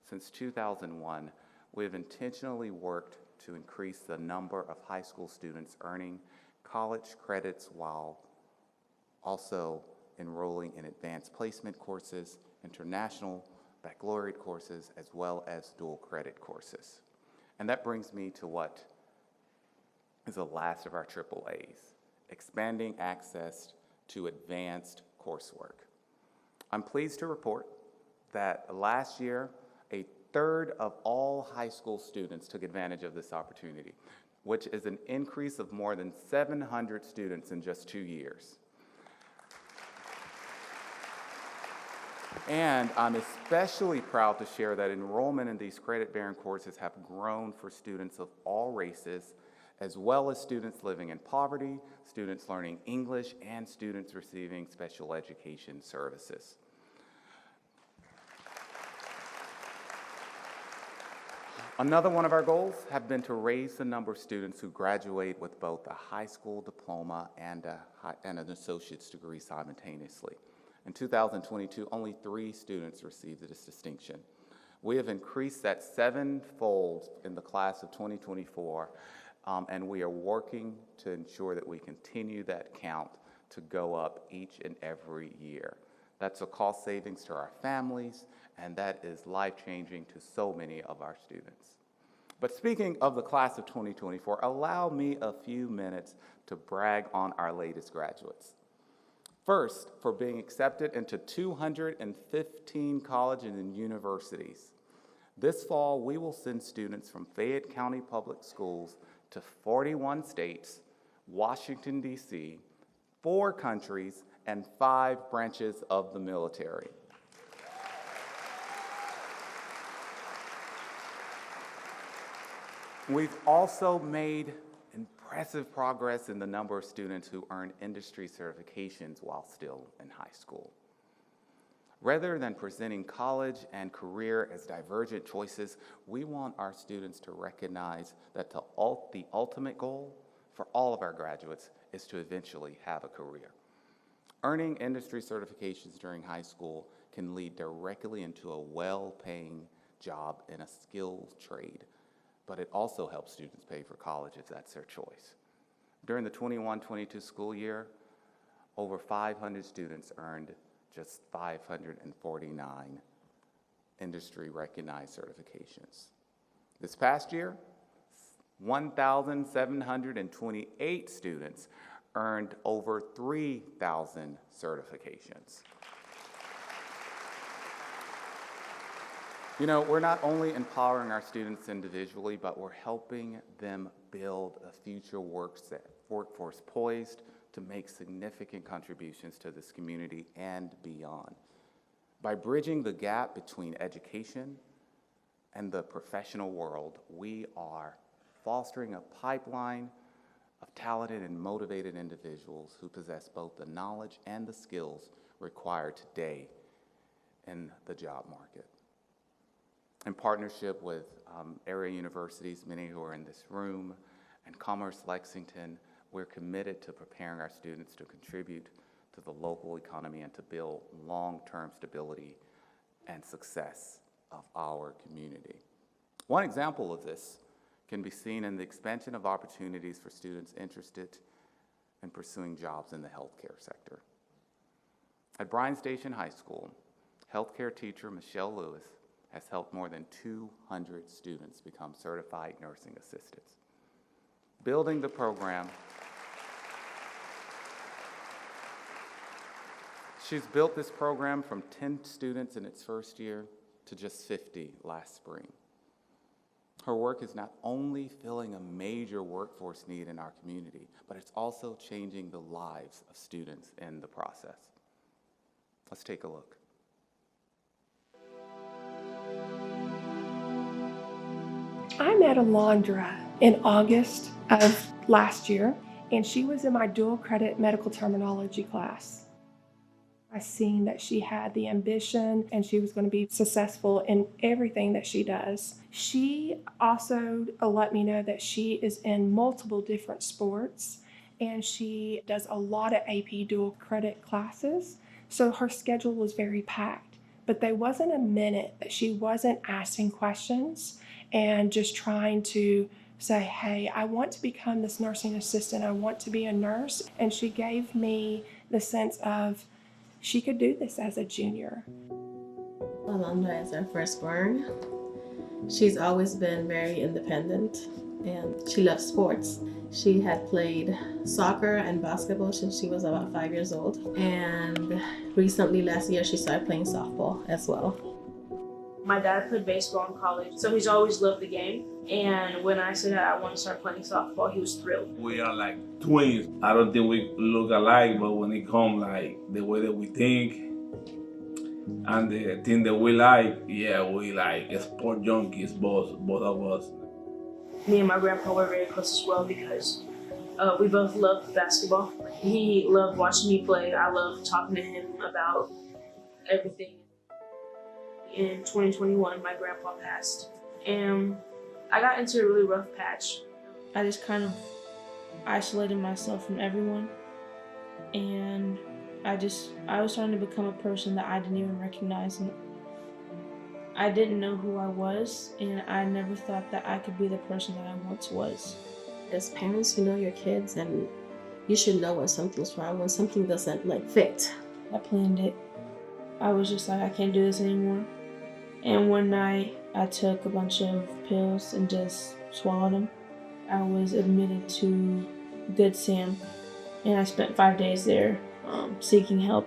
Since 2001, we have intentionally worked to increase the number of high school students earning college credits while also enrolling in advanced placement courses, international baccalaureate courses, as well as dual credit courses. And that brings me to what is the last of our AAAs, expanding access to advanced coursework. I'm pleased to report that last year, a third of all high school students took advantage of this opportunity, which is an increase of more than 700 students in just 2 years. And I'm especially proud to share that enrollment in these credit-bearing courses have grown for students of all races, as well as students living in poverty, students learning English, and students receiving special education services. Another one of our goals have been to raise the number of students who graduate with both a high school diploma and an associate's degree simultaneously. In 2022, only 3 students received this distinction. We have increased that 7-fold in the class of 2024, and we are working to ensure that we continue that count to go up each and every year. That's a cost savings to our families, and that is life-changing to so many of our students. But speaking of the class of 2024, allow me a few minutes to brag on our latest graduates. First, for being accepted into 215 colleges and universities. This fall, we will send students from Fayette County Public Schools to 41 states, Washington, D.C., 4 countries, and 5 branches of the military. We've also made impressive progress in the number of students who earn industry certifications while still in high school. Rather than presenting college and career as divergent choices, we want our students to recognize that the ultimate goal for all of our graduates is to eventually have a career. Earning industry certifications during high school can lead directly into a well-paying job in a skilled trade, but it also helps students pay for college if that's their choice. During the 21-22 school year, over 500 students earned just 549 industry-recognized certifications. This past year, 1,728 students earned over 3,000 certifications. You know, we're not only empowering our students individually, but we're helping them build a future workforce poised to make significant contributions to this community and beyond. By bridging the gap between education and the professional world, we are fostering a pipeline of talented and motivated individuals who possess both the knowledge and the skills required today in the job market. In partnership with area universities, many who are in this room, and Commerce Lexington, we're committed to preparing our students to contribute to the local economy and to build long-term stability and success of our community. One example of this can be seen in the expansion of opportunities for students interested in pursuing jobs in the healthcare sector. At Bryan Station High School, healthcare teacher Michelle Lewis has helped more than 200 students become certified nursing assistants. Building the program, she's built this program from 10 students in its first year to just 50 last spring. Her work is not only filling a major workforce need in our community, but it's also changing the lives of students in the process. Let's take a look. I met Alondra in August of last year, and she was in my dual credit medical terminology class. I seen that she had the ambition and she was going to be successful in everything that she does. She also let me know that she is in multiple different sports and she does a lot of AP dual credit classes. So her schedule was very packed, but there wasn't a minute that she wasn't asking questions and just trying to say, hey, I want to become this nursing assistant. I want to be a nurse. And she gave me the sense of she could do this as a junior. Alondra is our firstborn. She's always been very independent and she loves sports. She had played soccer and basketball since she was about 5 years old. And recently, last year, she started playing softball as well. My dad played baseball in college, so he's always loved the game. And when I said that I want to start playing softball, he was thrilled. We are like twins. I don't think we look alike, but when it comes like the way that we think and the thing that we like, yeah, we like sport junkies, both of us. Me and my grandpa were very close as well because we both loved basketball. He loved watching me play. I loved talking to him about everything. In 2021, my grandpa passed, and I got into a really rough patch. I just kind of isolated myself from everyone, and I was starting to become a person that I didn't even recognize. And I didn't know who I was, and I never thought that I could be the person that I once was. As parents, you know your kids, and you should know when something's wrong, when something doesn't fit. I planned it. I was just like, I can't do this anymore. And one night, I took a bunch of pills and just swallowed them. I was admitted to Good Sam, and I spent 5 days there seeking help.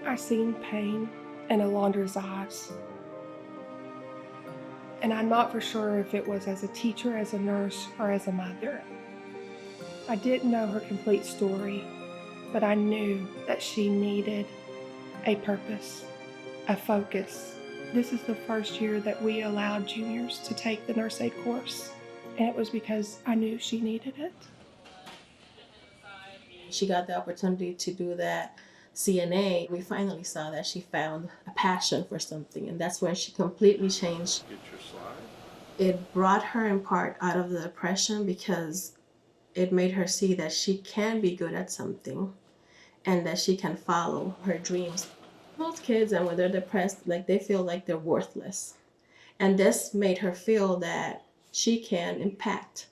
I seen pain in Alondra's eyes. And I'm not for sure if it was as a teacher, as a nurse, or as a mother. I didn't know her complete story, but I knew that she needed a purpose, a focus. This is the first year that we allowed juniors to take the nurse aid course, and it was because I knew she needed it. She got the opportunity to do that CNA. We finally saw that she found a passion for something, and that's when she completely changed. Get your slide. It brought her in part out of the depression because it made her see that she can be good at something and that she can follow her dreams. Most kids, and when they're depressed, they feel like they're worthless. And this made her feel that she can impact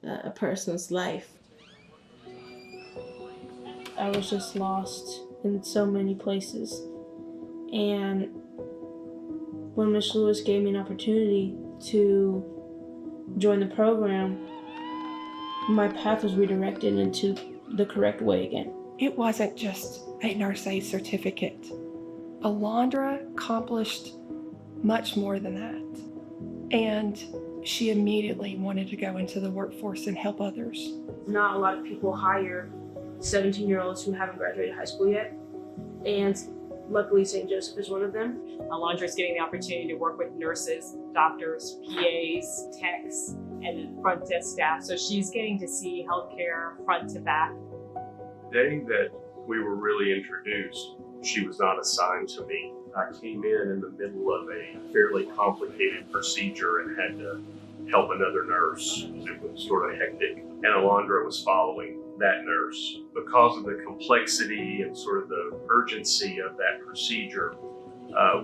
a person's life. I was just lost in so many places. And when Ms. Lewis gave me an opportunity to join the program, my path was redirected into the correct way again. It wasn't just a nurse aid certificate. Alondra accomplished much more than that. And she immediately wanted to go into the workforce and help others. Not a lot of people hire 17-year-olds who haven't graduated high school yet, and luckily St. Joseph is one of them. Alondra is getting the opportunity to work with nurses, doctors, PAs, techs, and front desk staff. So she's getting to see healthcare front to back. The day that we were really introduced, she was not assigned to me. I came in the middle of a fairly complicated procedure and had to help another nurse. It was sort of hectic, and Alondra was following that nurse. Because of the complexity and sort of the urgency of that procedure,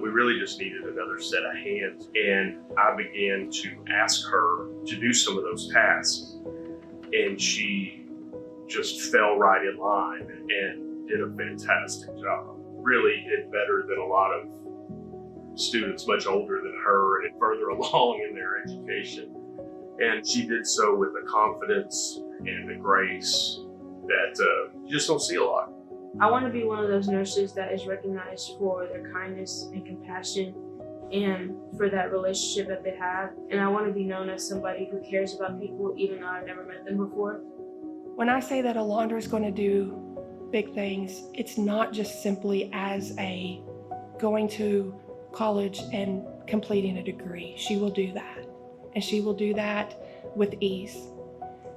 we really just needed another set of hands. And I began to ask her to do some of those tasks. And she just fell right in line and did a fantastic job. Really did better than a lot of students much older than her and further along in their education. And she did so with a confidence and a grace that you just don't see a lot. I want to be one of those nurses that is recognized for their kindness and compassion and for that relationship that they have. And I want to be known as somebody who cares about people even though I've never met them before. When I say that Alondra is going to do big things, it's not just simply as a going to college and completing a degree. She will do that, and she will do that with ease.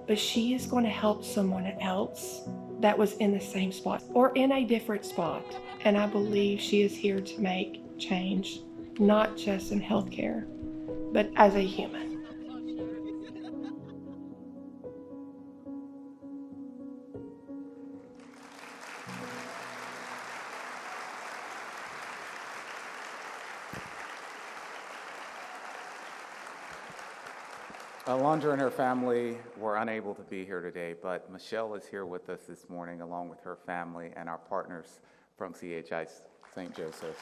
But she is going to help someone else that was in the same spot or in a different spot. And I believe she is here to make change, not just in healthcare, but as a human. Alondra and her family were unable to be here today, but Michelle is here with us this morning along with her family and our partners from CHI St. Joseph.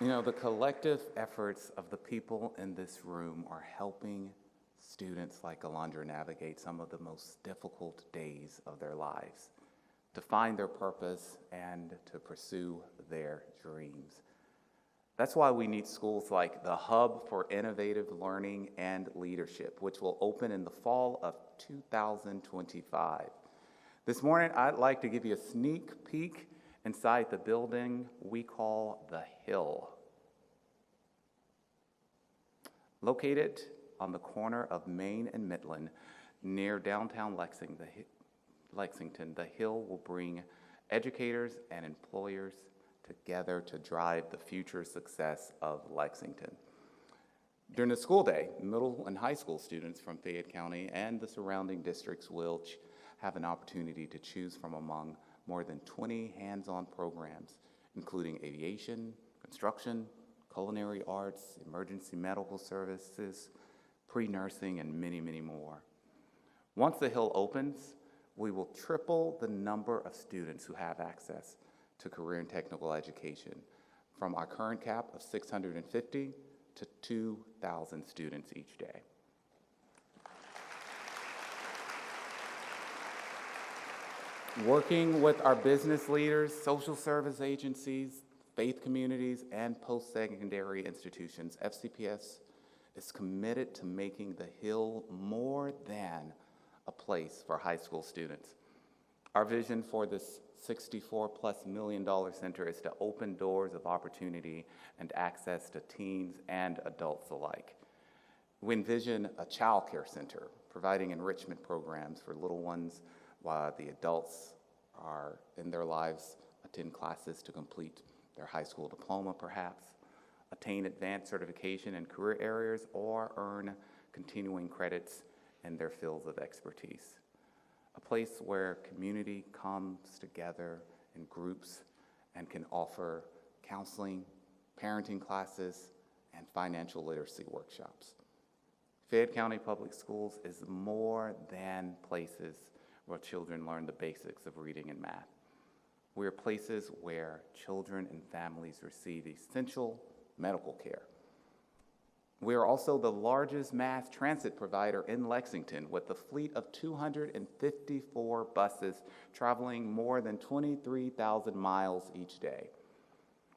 You know, the collective efforts of the people in this room are helping students like Alondra navigate some of the most difficult days of their lives, to find their purpose and to pursue their dreams. That's why we need schools like the Hub for Innovative Learning and Leadership, which will open in the fall of 2025. This morning, I'd like to give you a sneak peek inside the building we call The Hill. Located on the corner of Main and Midland, near downtown Lexington, The Hill will bring educators and employers together to drive the future success of Lexington. During the school day, middle and high school students from Fayette County and the surrounding districts will have an opportunity to choose from among more than 20 hands-on programs, including aviation, construction, culinary arts, emergency medical services, pre-nursing, and many, many more. Once The Hill opens, we will triple the number of students who have access to career and technical education, from our current cap of 650 to 2,000 students each day. Working with our business leaders, social service agencies, faith communities, and post-secondary institutions, FCPS is committed to making the Hill more than a place for high school students. Our vision for this $64+ million center is to open doors of opportunity and access to teens and adults alike. We envision a child care center providing enrichment programs for little ones while the adults are in their lives, attend classes to complete their high school diploma perhaps, attain advanced certification in career areas, or earn continuing credits in their fields of expertise. A place where community comes together in groups and can offer counseling, parenting classes, and financial literacy workshops. Fayette County Public Schools is more than places where children learn the basics of reading and math. We are places where children and families receive essential medical care. We are also the largest mass transit provider in Lexington, with a fleet of 254 buses traveling more than 23,000 miles each day.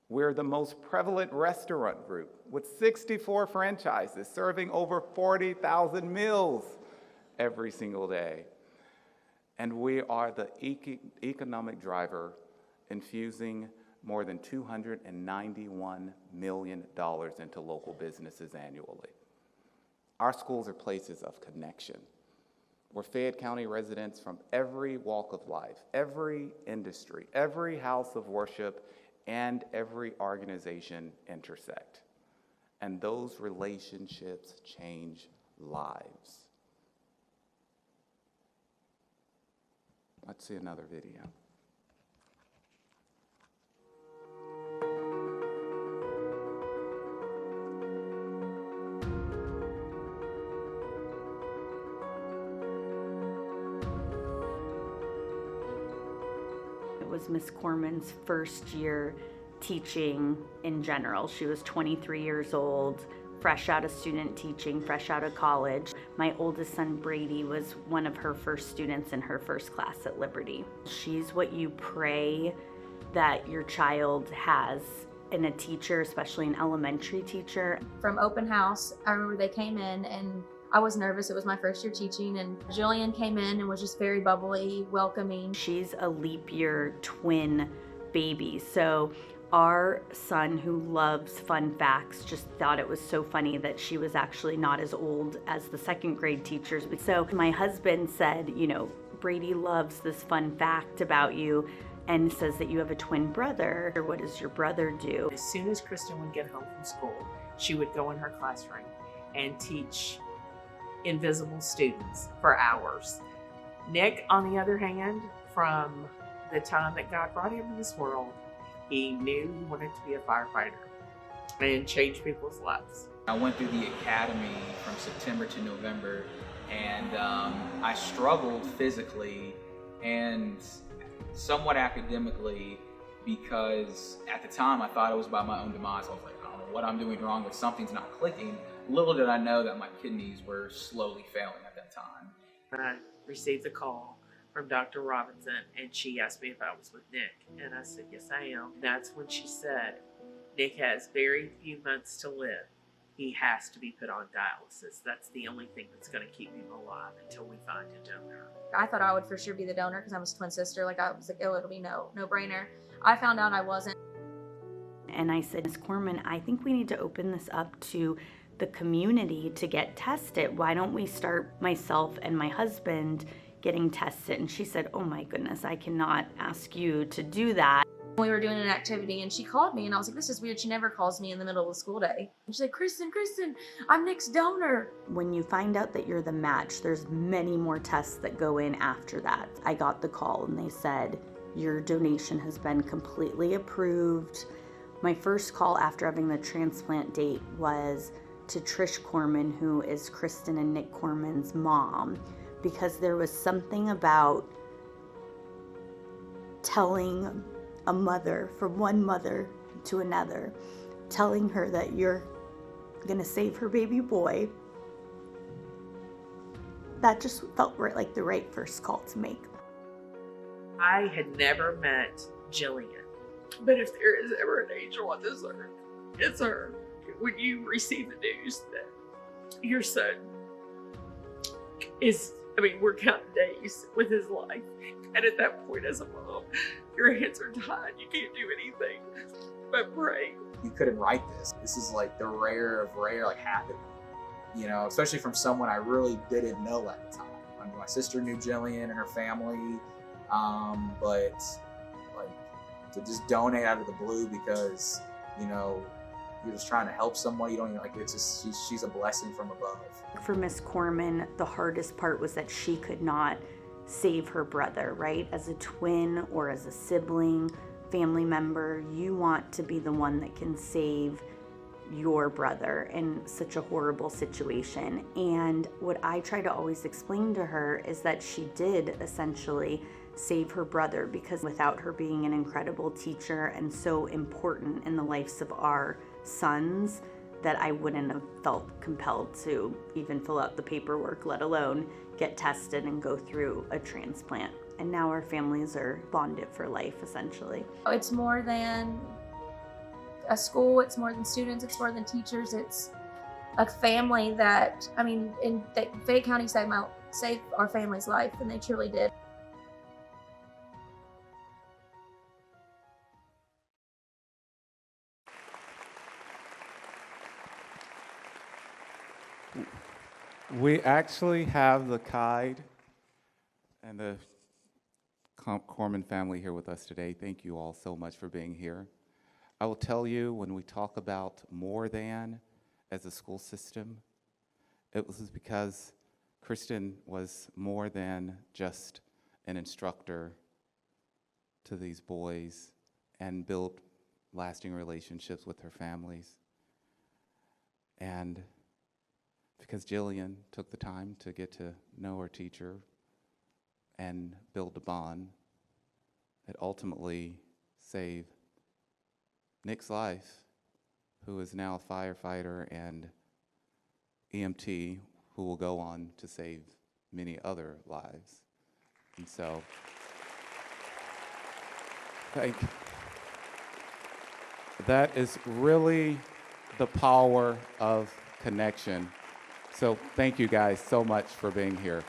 We're the most prevalent restaurant group, with 64 franchises serving over 40,000 meals every single day. And we are the economic driver, infusing more than $291 million into local businesses annually. Our schools are places of connection, where Fayette County residents from every walk of life, every industry, every house of worship, and every organization intersect. And those relationships change lives. Let's see another video. It was Miss Corman's first year teaching in general. She was 23 years old, fresh out of student teaching, fresh out of college. My oldest son, Brady, was one of her first students in her first class at Liberty. She's what you pray that your child has in a teacher, especially an elementary teacher. From open house, I remember they came in and I was nervous. It was my first year teaching, and Jillian came in and was just very bubbly, welcoming. She's a leap year twin baby, so our son, who loves fun facts, just thought it was so funny that she was actually not as old as the second grade teachers. So my husband said, you know, Brady loves this fun fact about you and says that you have a twin brother. What does your brother do? As soon as Kristen would get home from school, she would go in her classroom and teach invisible students for hours. Nick, on the other hand, from the time that God brought him in this world, he knew he wanted to be a firefighter and change people's lives. I went through the academy from September to November, and I struggled physically and somewhat academically, because at the time I thought it was by my own demise. I was like, I don't know what I'm doing wrong, but something's not clicking. Little did I know that my kidneys were slowly failing at that time. I received a call from Dr. Robinson, and she asked me if I was with Nick, and I said, yes, I am. That's when she said, Nick has very few months to live. He has to be put on dialysis. That's the only thing that's going to keep him alive until we find a donor. I thought I would for sure be the donor because I'm his twin sister. Like, I was like, oh, it'll be no brainer. I found out I wasn't. And I said, Ms. Corman, I think we need to open this up to the community to get tested. Why don't we start myself and my husband getting tested? And she said, oh my goodness, I cannot ask you to do that. We were doing an activity and she called me and I was like, this is weird. She never calls me in the middle of the school day. And she's like, Kristen, I'm Nick's donor. When you find out that you're the match, there's many more tests that go in after that. I got the call and they said, your donation has been completely approved. My first call after having the transplant date was to Trish Corman, who is Kristen and Nick Corman's mom, because there was something about telling a mother, from one mother to another, telling her that you're gonna save her baby boy. That just felt like the right first call to make. I had never met Jillian, but if there is ever an angel on this earth, it's her. When you receive the news that your son is, we're counting days with his life, and at that point as a mom, your hands are tied. You can't do anything but pray. You couldn't write this. This is like the rare of rare, like happening, especially from someone I really didn't know at the time. My sister knew Jillian and her family, but like to just donate out of the blue because, you're just trying to help someone. You don't even it's just, she's a blessing from above. For Miss Corman, the hardest part was that she could not save her brother, right? As a twin or as a sibling, family member, you want to be the one that can save your brother in such a horrible situation. And what I try to always explain to her is that she did essentially save her brother, because without her being an incredible teacher and so important in the lives of our sons, that I wouldn't have felt compelled to even fill out the paperwork, let alone get tested and go through a transplant. And now our families are bonded for life, essentially. It's more than a school, it's more than students, it's more than teachers, it's a family that, Fayette County saved our family's life, and they truly did. We actually have the Kide and the Corman family here with us today. Thank you all so much for being here. I will tell you, when we talk about more than as a school system, it was because Kristen was more than just an instructor to these boys and built lasting relationships with her families. And because Jillian took the time to get to know her teacher and build a bond that ultimately saved Nick's life, who is now a firefighter and EMT, who will go on to save many other lives. And so, that is really the power of connection. So thank you guys so much for being here.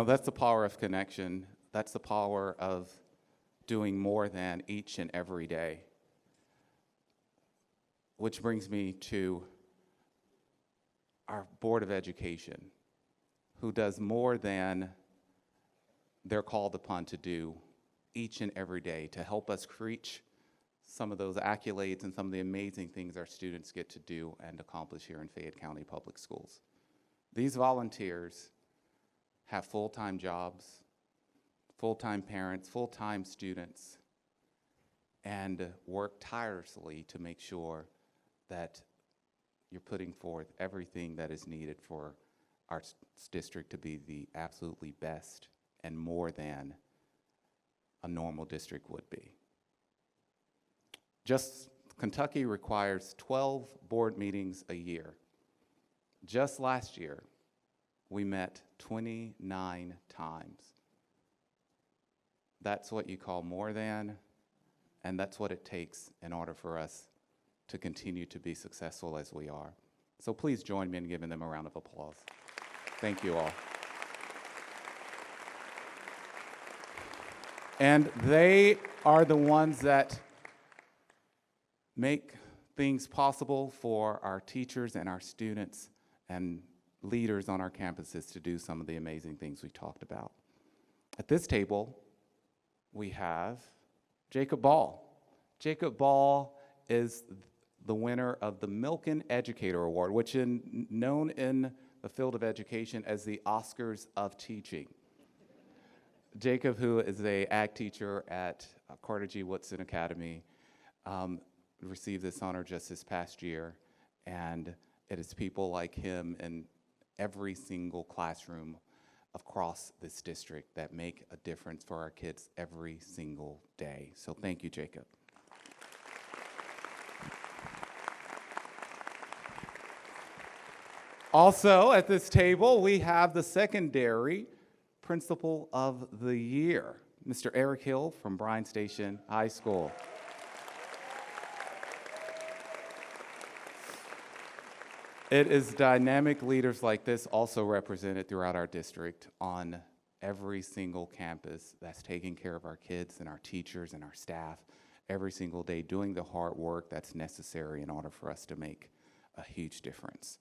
That's the power of connection. That's the power of doing more than each and every day. Which brings me to our Board of Education, who does more than they're called upon to do each and every day to help us reach some of those accolades and some of the amazing things our students get to do and accomplish here in Fayette County Public Schools. These volunteers have full-time jobs, full-time parents, full-time students, and work tirelessly to make sure that you're putting forth everything that is needed for our district to be the absolutely best and more than a normal district would be. Kentucky requires 12 board meetings a year. Just last year, we met 29 times. That's what you call more than, and that's what it takes in order for us to continue to be successful as we are. So please join me in giving them a round of applause. Thank you all. And they are the ones that make things possible for our teachers and our students and leaders on our campuses to do some of the amazing things we talked about. At this table, we have Jacob Ball. Jacob Ball is the winner of the Milken Educator Award, which is known in the field of education as the Oscars of teaching. Jacob, who is an ag teacher at Carter G. Woodson Academy, received this honor just this past year, and it is people like him in every single classroom across this district that make a difference for our kids every single day. So thank you, Jacob. Also at this table, we have the secondary Principal of the Year, Mr. Eric Hill from Bryan Station High School. It is dynamic leaders like this also represented throughout our district on every single campus that's taking care of our kids and our teachers and our staff every single day, doing the hard work that's necessary in order for us to make a huge difference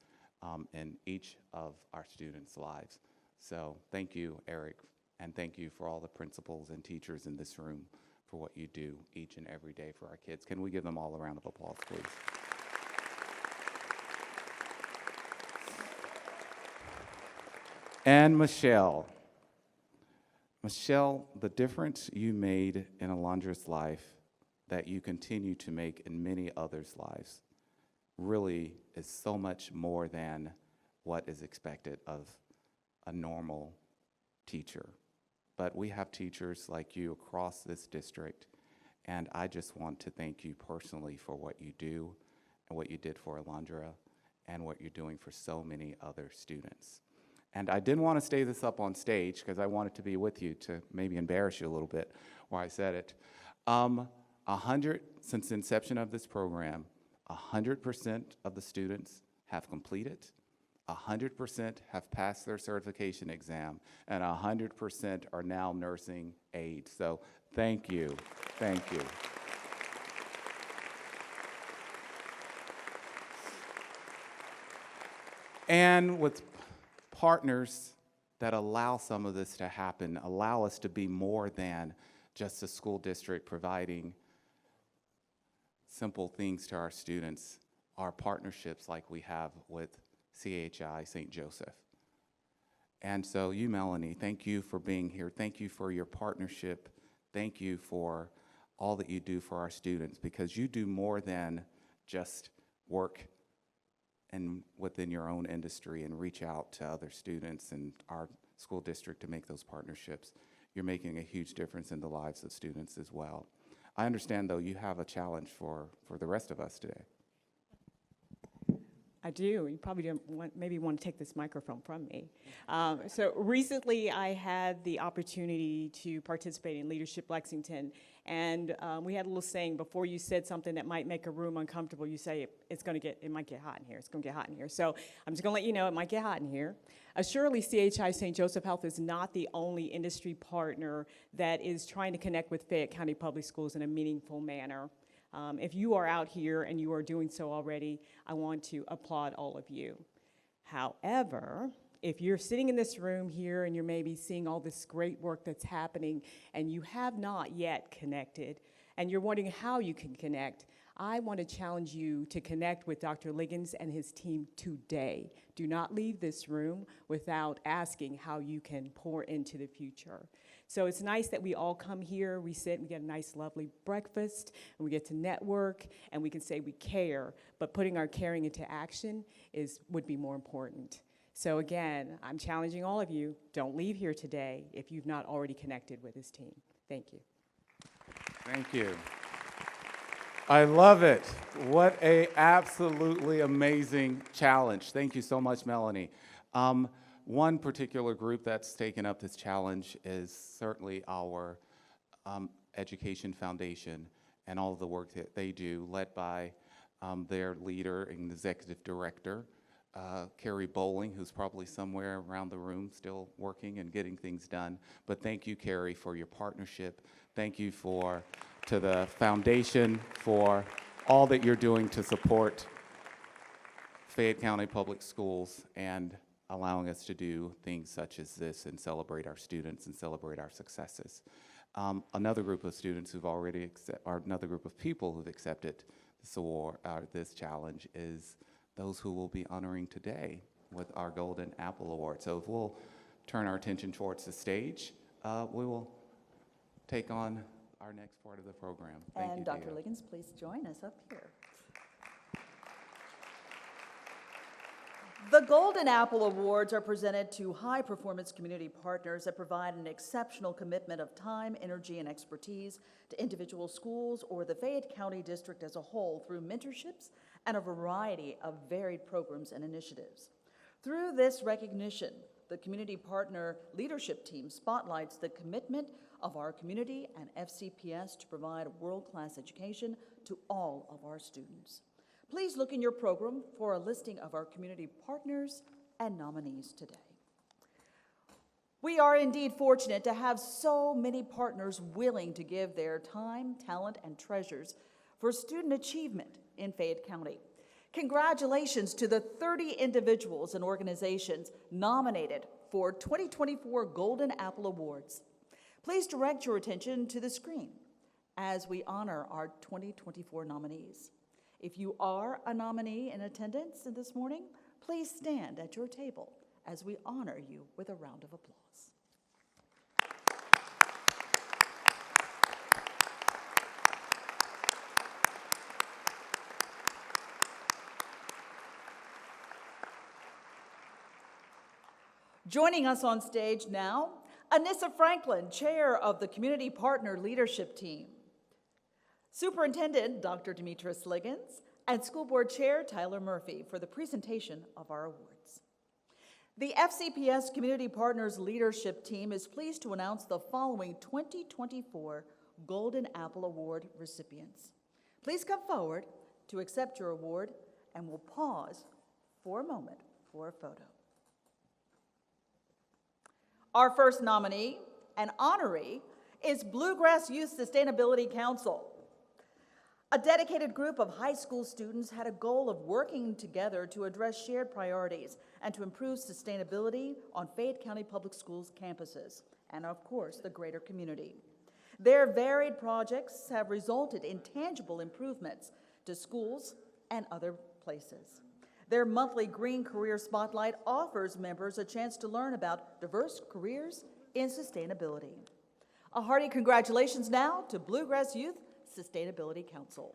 in each of our students' lives. So thank you, Eric, and thank you for all the principals and teachers in this room for what you do each and every day for our kids. Can we give them all a round of applause, please? And Michelle. Michelle, the difference you made in Alondra's life that you continue to make in many others' lives really is so much more than what is expected of a normal teacher. But we have teachers like you across this district, and I just want to thank you personally for what you do and what you did for Alondra and what you're doing for so many other students. And I didn't want to stay this up on stage because I wanted to be with you to maybe embarrass you a little bit while I said it. 100, since the inception of this program, 100% of the students have completed, 100% have passed their certification exam, and 100% are now nursing aides. So thank you, thank you. And with partners that allow some of this to happen, allow us to be more than just a school district providing simple things to our students, are partnerships like we have with CHI St. Joseph. And so you, Melanie, thank you for being here. Thank you for your partnership. Thank you for all that you do for our students, because you do more than just work and within your own industry and reach out to other students and our school district to make those partnerships. You're making a huge difference in the lives of students as well. I understand, though, you have a challenge for the rest of us today. I do. You probably don't maybe want to take this microphone from me. So recently I had the opportunity to participate in Leadership Lexington, and we had a little saying, before you said something that might make a room uncomfortable, you say it might get hot in here. It's going to get hot in here. So I'm just going to let you know it might get hot in here. Surely CHI St. Joseph Health is not the only industry partner that is trying to connect with Fayette County Public Schools in a meaningful manner. If you are out here and you are doing so already, I want to applaud all of you. However, if you're sitting in this room here and you're maybe seeing all this great work that's happening and you have not yet connected and you're wondering how you can connect, I want to challenge you to connect with Dr. Liggins and his team today. Do not leave this room without asking how you can pour into the future. So it's nice that we all come here, we sit, and we get a nice, lovely breakfast, and we get to network, and we can say we care, but putting our caring into action would be more important. So again, I'm challenging all of you, don't leave here today if you've not already connected with his team. Thank you. Thank you. I love it. What a absolutely amazing challenge. Thank you so much, Melanie. One particular group that's taken up this challenge is certainly our Education Foundation and all of the work that they do, led by their leader and executive director, Carrie Bowling, who's probably somewhere around the room still working and getting things done. But thank you, Carrie, for your partnership. Thank you to the foundation for all that you're doing to support Fayette County Public Schools and allowing us to do things such as this and celebrate our students and celebrate our successes. Another group of students who've already another group of people who've accepted this award, this challenge, is those who will be honoring today with our Golden Apple Award. So if we'll turn our attention towards the stage, we will take on our next part of the program. Thank you, Dr. Dia. Liggins, please join us up here. The Golden Apple Awards are presented to high-performance community partners that provide an exceptional commitment of time, energy, and expertise to individual schools or the Fayette County District as a whole through mentorships and a variety of varied programs and initiatives. Through this recognition, the Community Partner Leadership Team spotlights the commitment of our community and FCPS to provide a world-class education to all of our students. Please look in your program for a listing of our community partners and nominees today. We are indeed fortunate to have so many partners willing to give their time, talent, and treasures for student achievement in Fayette County. Congratulations to the 30 individuals and organizations nominated for 2024 Golden Apple Awards. Please direct your attention to the screen as we honor our 2024 nominees. If you are a nominee in attendance this morning, please stand at your table as we honor you with a round of applause. Joining us on stage now, Anissa Franklin, Chair of the Community Partner Leadership Team, Superintendent Dr. Demetrus Liggins, and School Board Chair Tyler Murphy for the presentation of our awards. The FCPS Community Partners Leadership Team is pleased to announce the following 2024 Golden Apple Award recipients. Please come forward to accept your award, and we'll pause for a moment for a photo. Our first nominee and honoree is Bluegrass Youth Sustainability Council. A dedicated group of high school students had a goal of working together to address shared priorities and to improve sustainability on Fayette County Public Schools campuses and, of course, the greater community. Their varied projects have resulted in tangible improvements to schools and other places. Their monthly Green Career Spotlight offers members a chance to learn about diverse careers in sustainability. A hearty congratulations now to Bluegrass Youth Sustainability Council.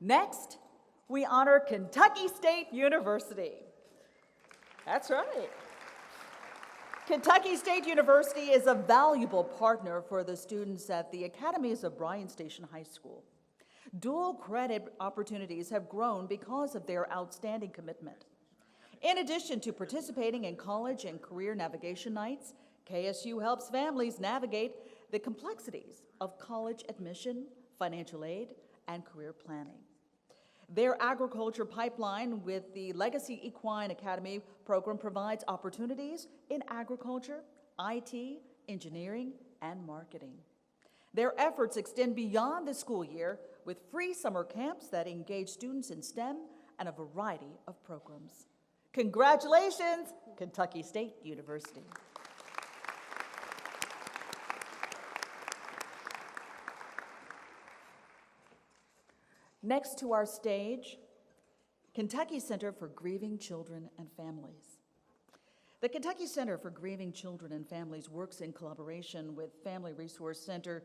Next, we honor Kentucky State University. That's right. Kentucky State University is a valuable partner for the students at the academies of Bryan Station High School. Dual credit opportunities have grown because of their outstanding commitment. In addition to participating in college and career navigation nights, KSU helps families navigate the complexities of college admission, financial aid, and career planning. Their agriculture pipeline with the Legacy Equine Academy program provides opportunities in agriculture, IT, engineering, and marketing. Their efforts extend beyond the school year with free summer camps that engage students in STEM and a variety of programs. Congratulations, Kentucky State University. Next to our stage, Kentucky Center for Grieving Children and Families. The Kentucky Center for Grieving Children and Families works in collaboration with Family Resource Center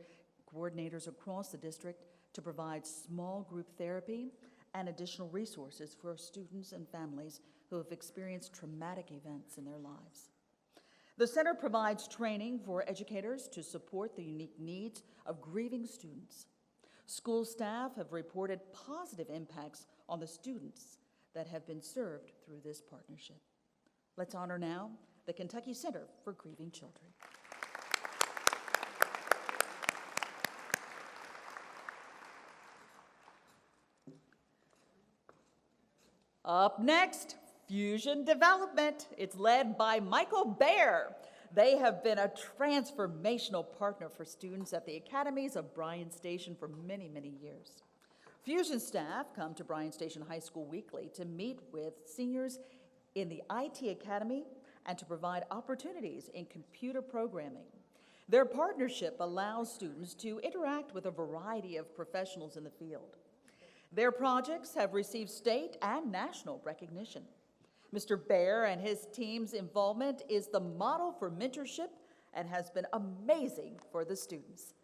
coordinators across the district to provide small group therapy and additional resources for students and families who have experienced traumatic events in their lives. The center provides training for educators to support the unique needs of grieving students. School staff have reported positive impacts on the students that have been served through this partnership. Let's honor now the Kentucky Center for Grieving Children. Up next, Fusion Development. It's led by Michael Baer. They have been a transformational partner for students at the academies of Bryan Station for many, many years. Fusion staff come to Bryan Station High School weekly to meet with seniors in the IT Academy and to provide opportunities in computer programming. Their partnership allows students to interact with a variety of professionals in the field. Their projects have received state and national recognition. Mr. Baer and his team's involvement is the model for mentorship and has been amazing for the students.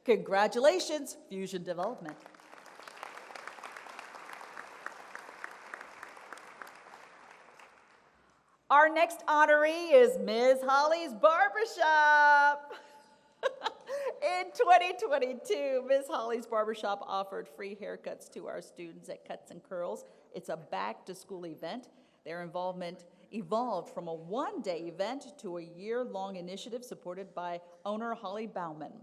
Congratulations, Fusion Development. Our next honoree is Ms. Holly's Barbershop. In 2022, Ms. Holly's Barbershop offered free haircuts to our students at Cuts and Curls. It's a back-to-school event. Their involvement evolved from a one-day event to a year-long initiative supported by owner Holly Bauman.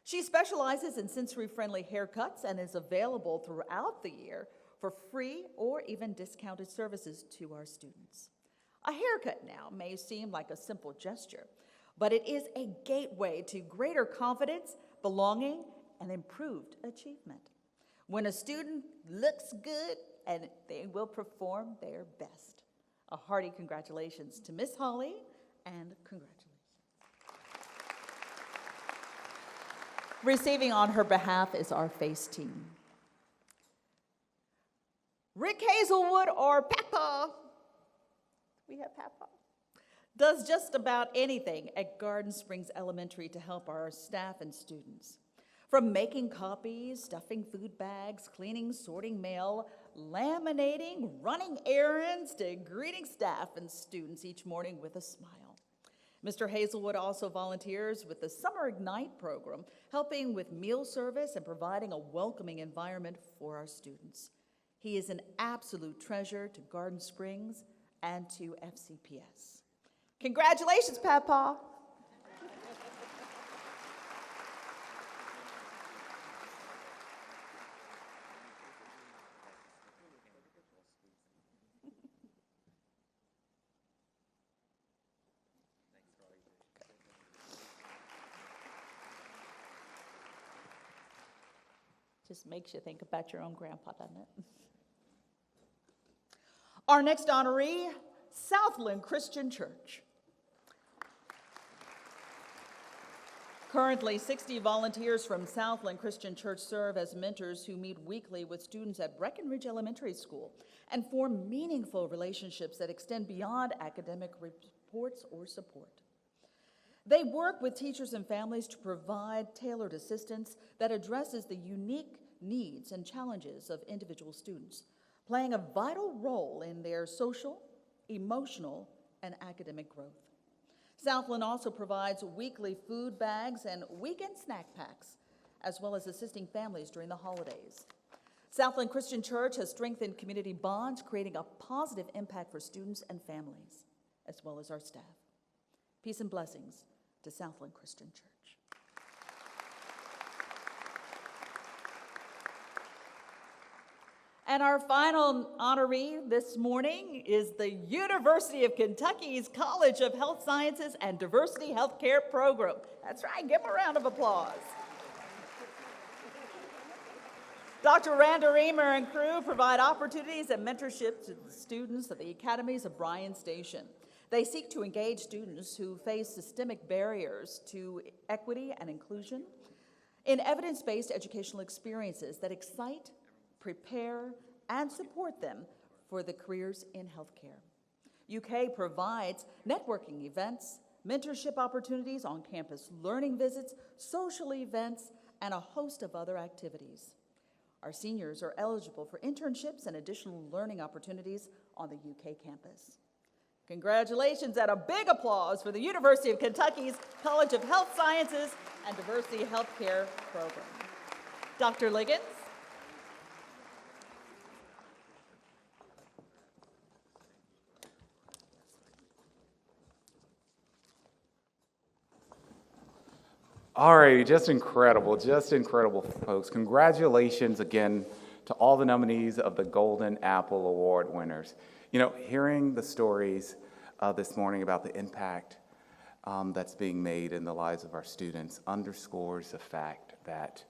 She specializes in sensory-friendly haircuts and is available throughout the year for free or even discounted services to our students. A haircut now may seem like a simple gesture, but it is a gateway to greater confidence, belonging, and improved achievement. When a student looks good, and they will perform their best. A hearty congratulations to Miss Holly, and congratulations. Receiving on her behalf is our FACE team. Rick Hazelwood, or Papa, we have Papa, does just about anything at Garden Springs Elementary to help our staff and students. From making copies, stuffing food bags, cleaning, sorting mail, laminating, running errands, to greeting staff and students each morning with a smile. Mr. Hazelwood also volunteers with the Summer Ignite program, helping with meal service and providing a welcoming environment for our students. He is an absolute treasure to Garden Springs and to FCPS. Congratulations, Papa. Just makes you think about your own grandpa, doesn't it? Our next honoree, Southland Christian Church. Currently, 60 volunteers from Southland Christian Church serve as mentors who meet weekly with students at Breckenridge Elementary School and form meaningful relationships that extend beyond academic reports or support. They work with teachers and families to provide tailored assistance that addresses the unique needs and challenges of individual students, playing a vital role in their social, emotional, and academic growth. Southland also provides weekly food bags and weekend snack packs, as well as assisting families during the holidays. Southland Christian Church has strengthened community bonds, creating a positive impact for students and families, as well as our staff. Peace and blessings to Southland Christian Church. And our final honoree this morning is the University of Kentucky's College of Health Sciences and Diversity Healthcare Program. That's right, give them a round of applause. Dr. Randa Reamer and crew provide opportunities and mentorship to the students at the academies of Bryan Station. They seek to engage students who face systemic barriers to equity and inclusion in evidence-based educational experiences that excite, prepare, and support them for the careers in healthcare. UK provides networking events, mentorship opportunities, on-campus learning visits, social events, and a host of other activities. Our seniors are eligible for internships and additional learning opportunities on the UK campus. Congratulations and a big applause for the University of Kentucky's College of Health Sciences and Diversity Healthcare Program. Dr. Liggins. All right, just incredible, folks. Congratulations again to all the nominees of the Golden Apple Award winners. You know, hearing the stories this morning about the impact that's being made in the lives of our students underscores the fact that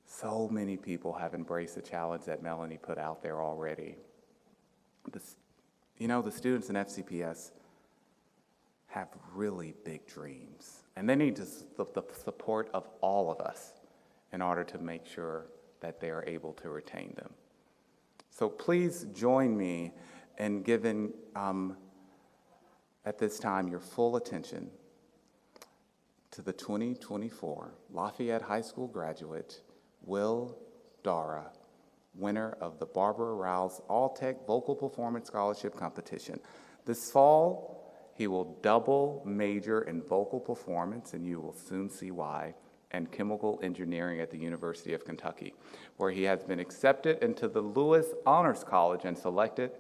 so many people have embraced the challenge that Melanie put out there already. The students in FCPS have really big dreams, and they need the support of all of us in order to make sure that they are able to retain them. So please join me in giving, at this time, your full attention to the 2024 Lafayette High School graduate, Will Dara, winner of the Barbara Rouse All-Tech Vocal Performance Scholarship Competition. This fall, he will double major in vocal performance, and you will soon see why, and chemical engineering at the University of Kentucky, where he has been accepted into the Lewis Honors College and selected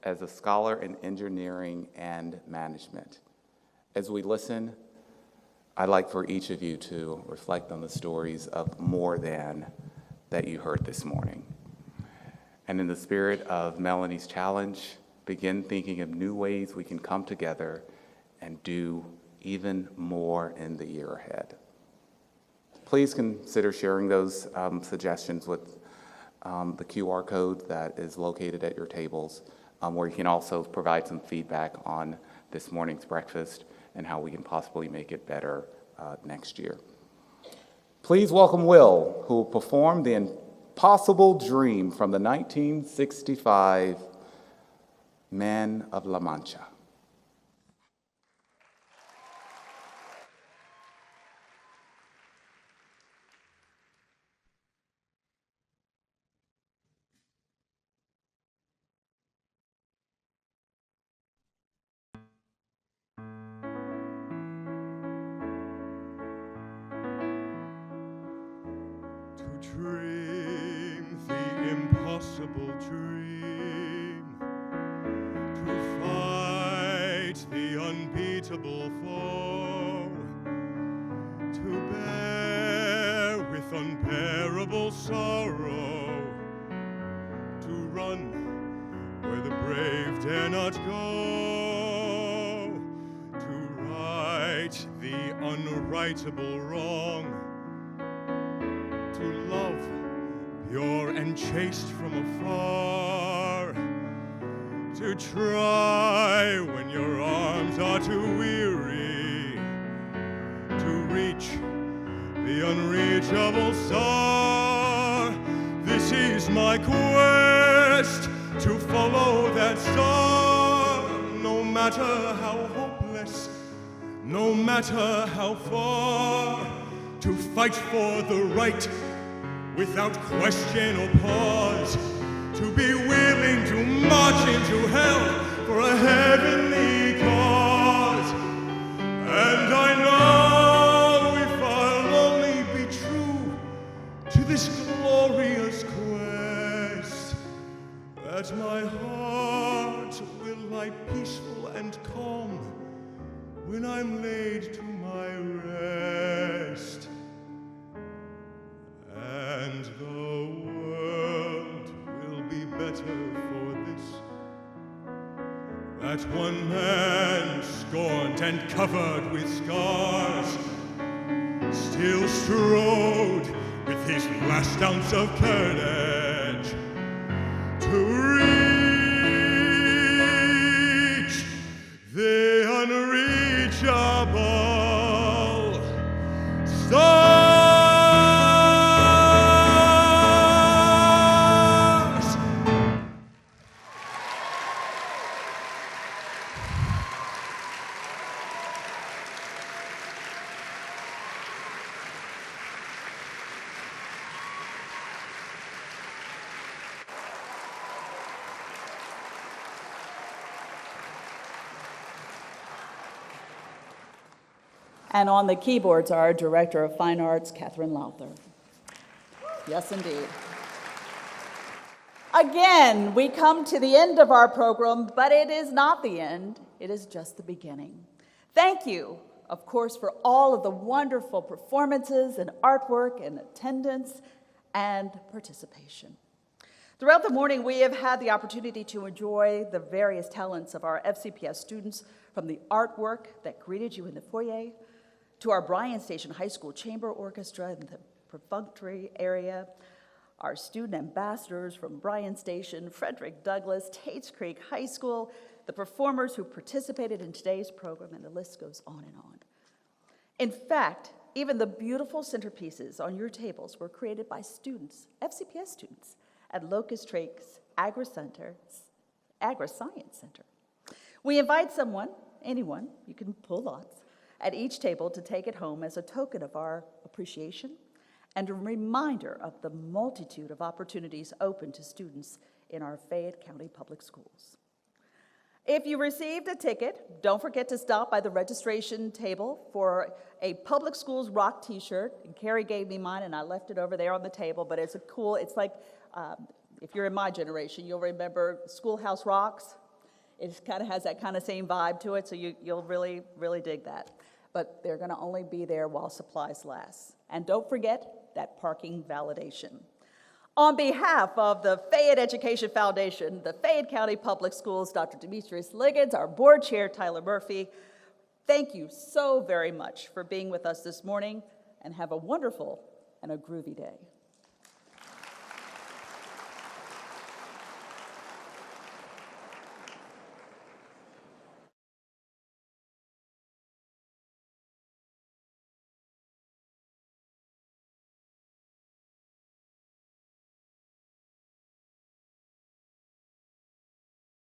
as a scholar in engineering and management. As we listen, I'd like for each of you to reflect on the stories of more than that you heard this morning. And in the spirit of Melanie's challenge, begin thinking of new ways we can come together and do even more in the year ahead. Please consider sharing those suggestions with the QR code that is located at your tables, where you can also provide some feedback on this morning's breakfast and how we can possibly make it better next year. Please welcome Will, who will perform the Impossible Dream from the 1965 Men of La Mancha. Dream the impossible dream, to fight the unbeatable foe, to bear with unbearable sorrow, to run where the brave dare not go, to right the unrightable wrong, to love pure and chaste from afar, to try when your arms are too weary, to reach the unreachable star. This is my quest, to follow that star, no matter how hopeless, no matter how far, to fight for the right without question or pause, to be willing to march into hell for a heavenly cause. And I know if I'll only be true to this glorious quest, that my heart will lie peaceful and calm when I'm laid to my rest. And the world will be better for this, that one man scorned and covered with scars still strode with his last ounce of courage to reach the unreachable star. And on the keyboards, our Director of Fine Arts, Catherine Lowther. Yes, indeed. Again, we come to the end of our program, but it is not the end. It is just the beginning. Thank you, of course, for all of the wonderful performances and artwork and attendance and participation. Throughout the morning, we have had the opportunity to enjoy the various talents of our FCPS students, from the artwork that greeted you in the foyer, to our Bryan Station High School Chamber Orchestra in the perfunctory area, our student ambassadors from Bryan Station, Frederick Douglass, Tates Creek High School, the performers who participated in today's program, and the list goes on and on. In fact, even the beautiful centerpieces on your tables were created by students, FCPS students, at Locust Trake's Agri-Science Center. We invite anyone, you can pull lots, at each table to take it home as a token of our appreciation and a reminder of the multitude of opportunities open to students in our Fayette County Public Schools. If you received a ticket, don't forget to stop by the registration table for a Public Schools Rock t-shirt. And Carrie gave me mine and I left it over there on the table, but it's it's like, if you're in my generation, you'll remember Schoolhouse Rocks. It kind of has that kind of same vibe to it, so you'll really, really dig that. But they're gonna only be there while supplies last. And don't forget that parking validation. On behalf of the Fayette Education Foundation, the Fayette County Public Schools, Dr. Demetrus Liggins, our board chair, Tyler Murphy, thank you so very much for being with us this morning, and have a wonderful and a groovy day.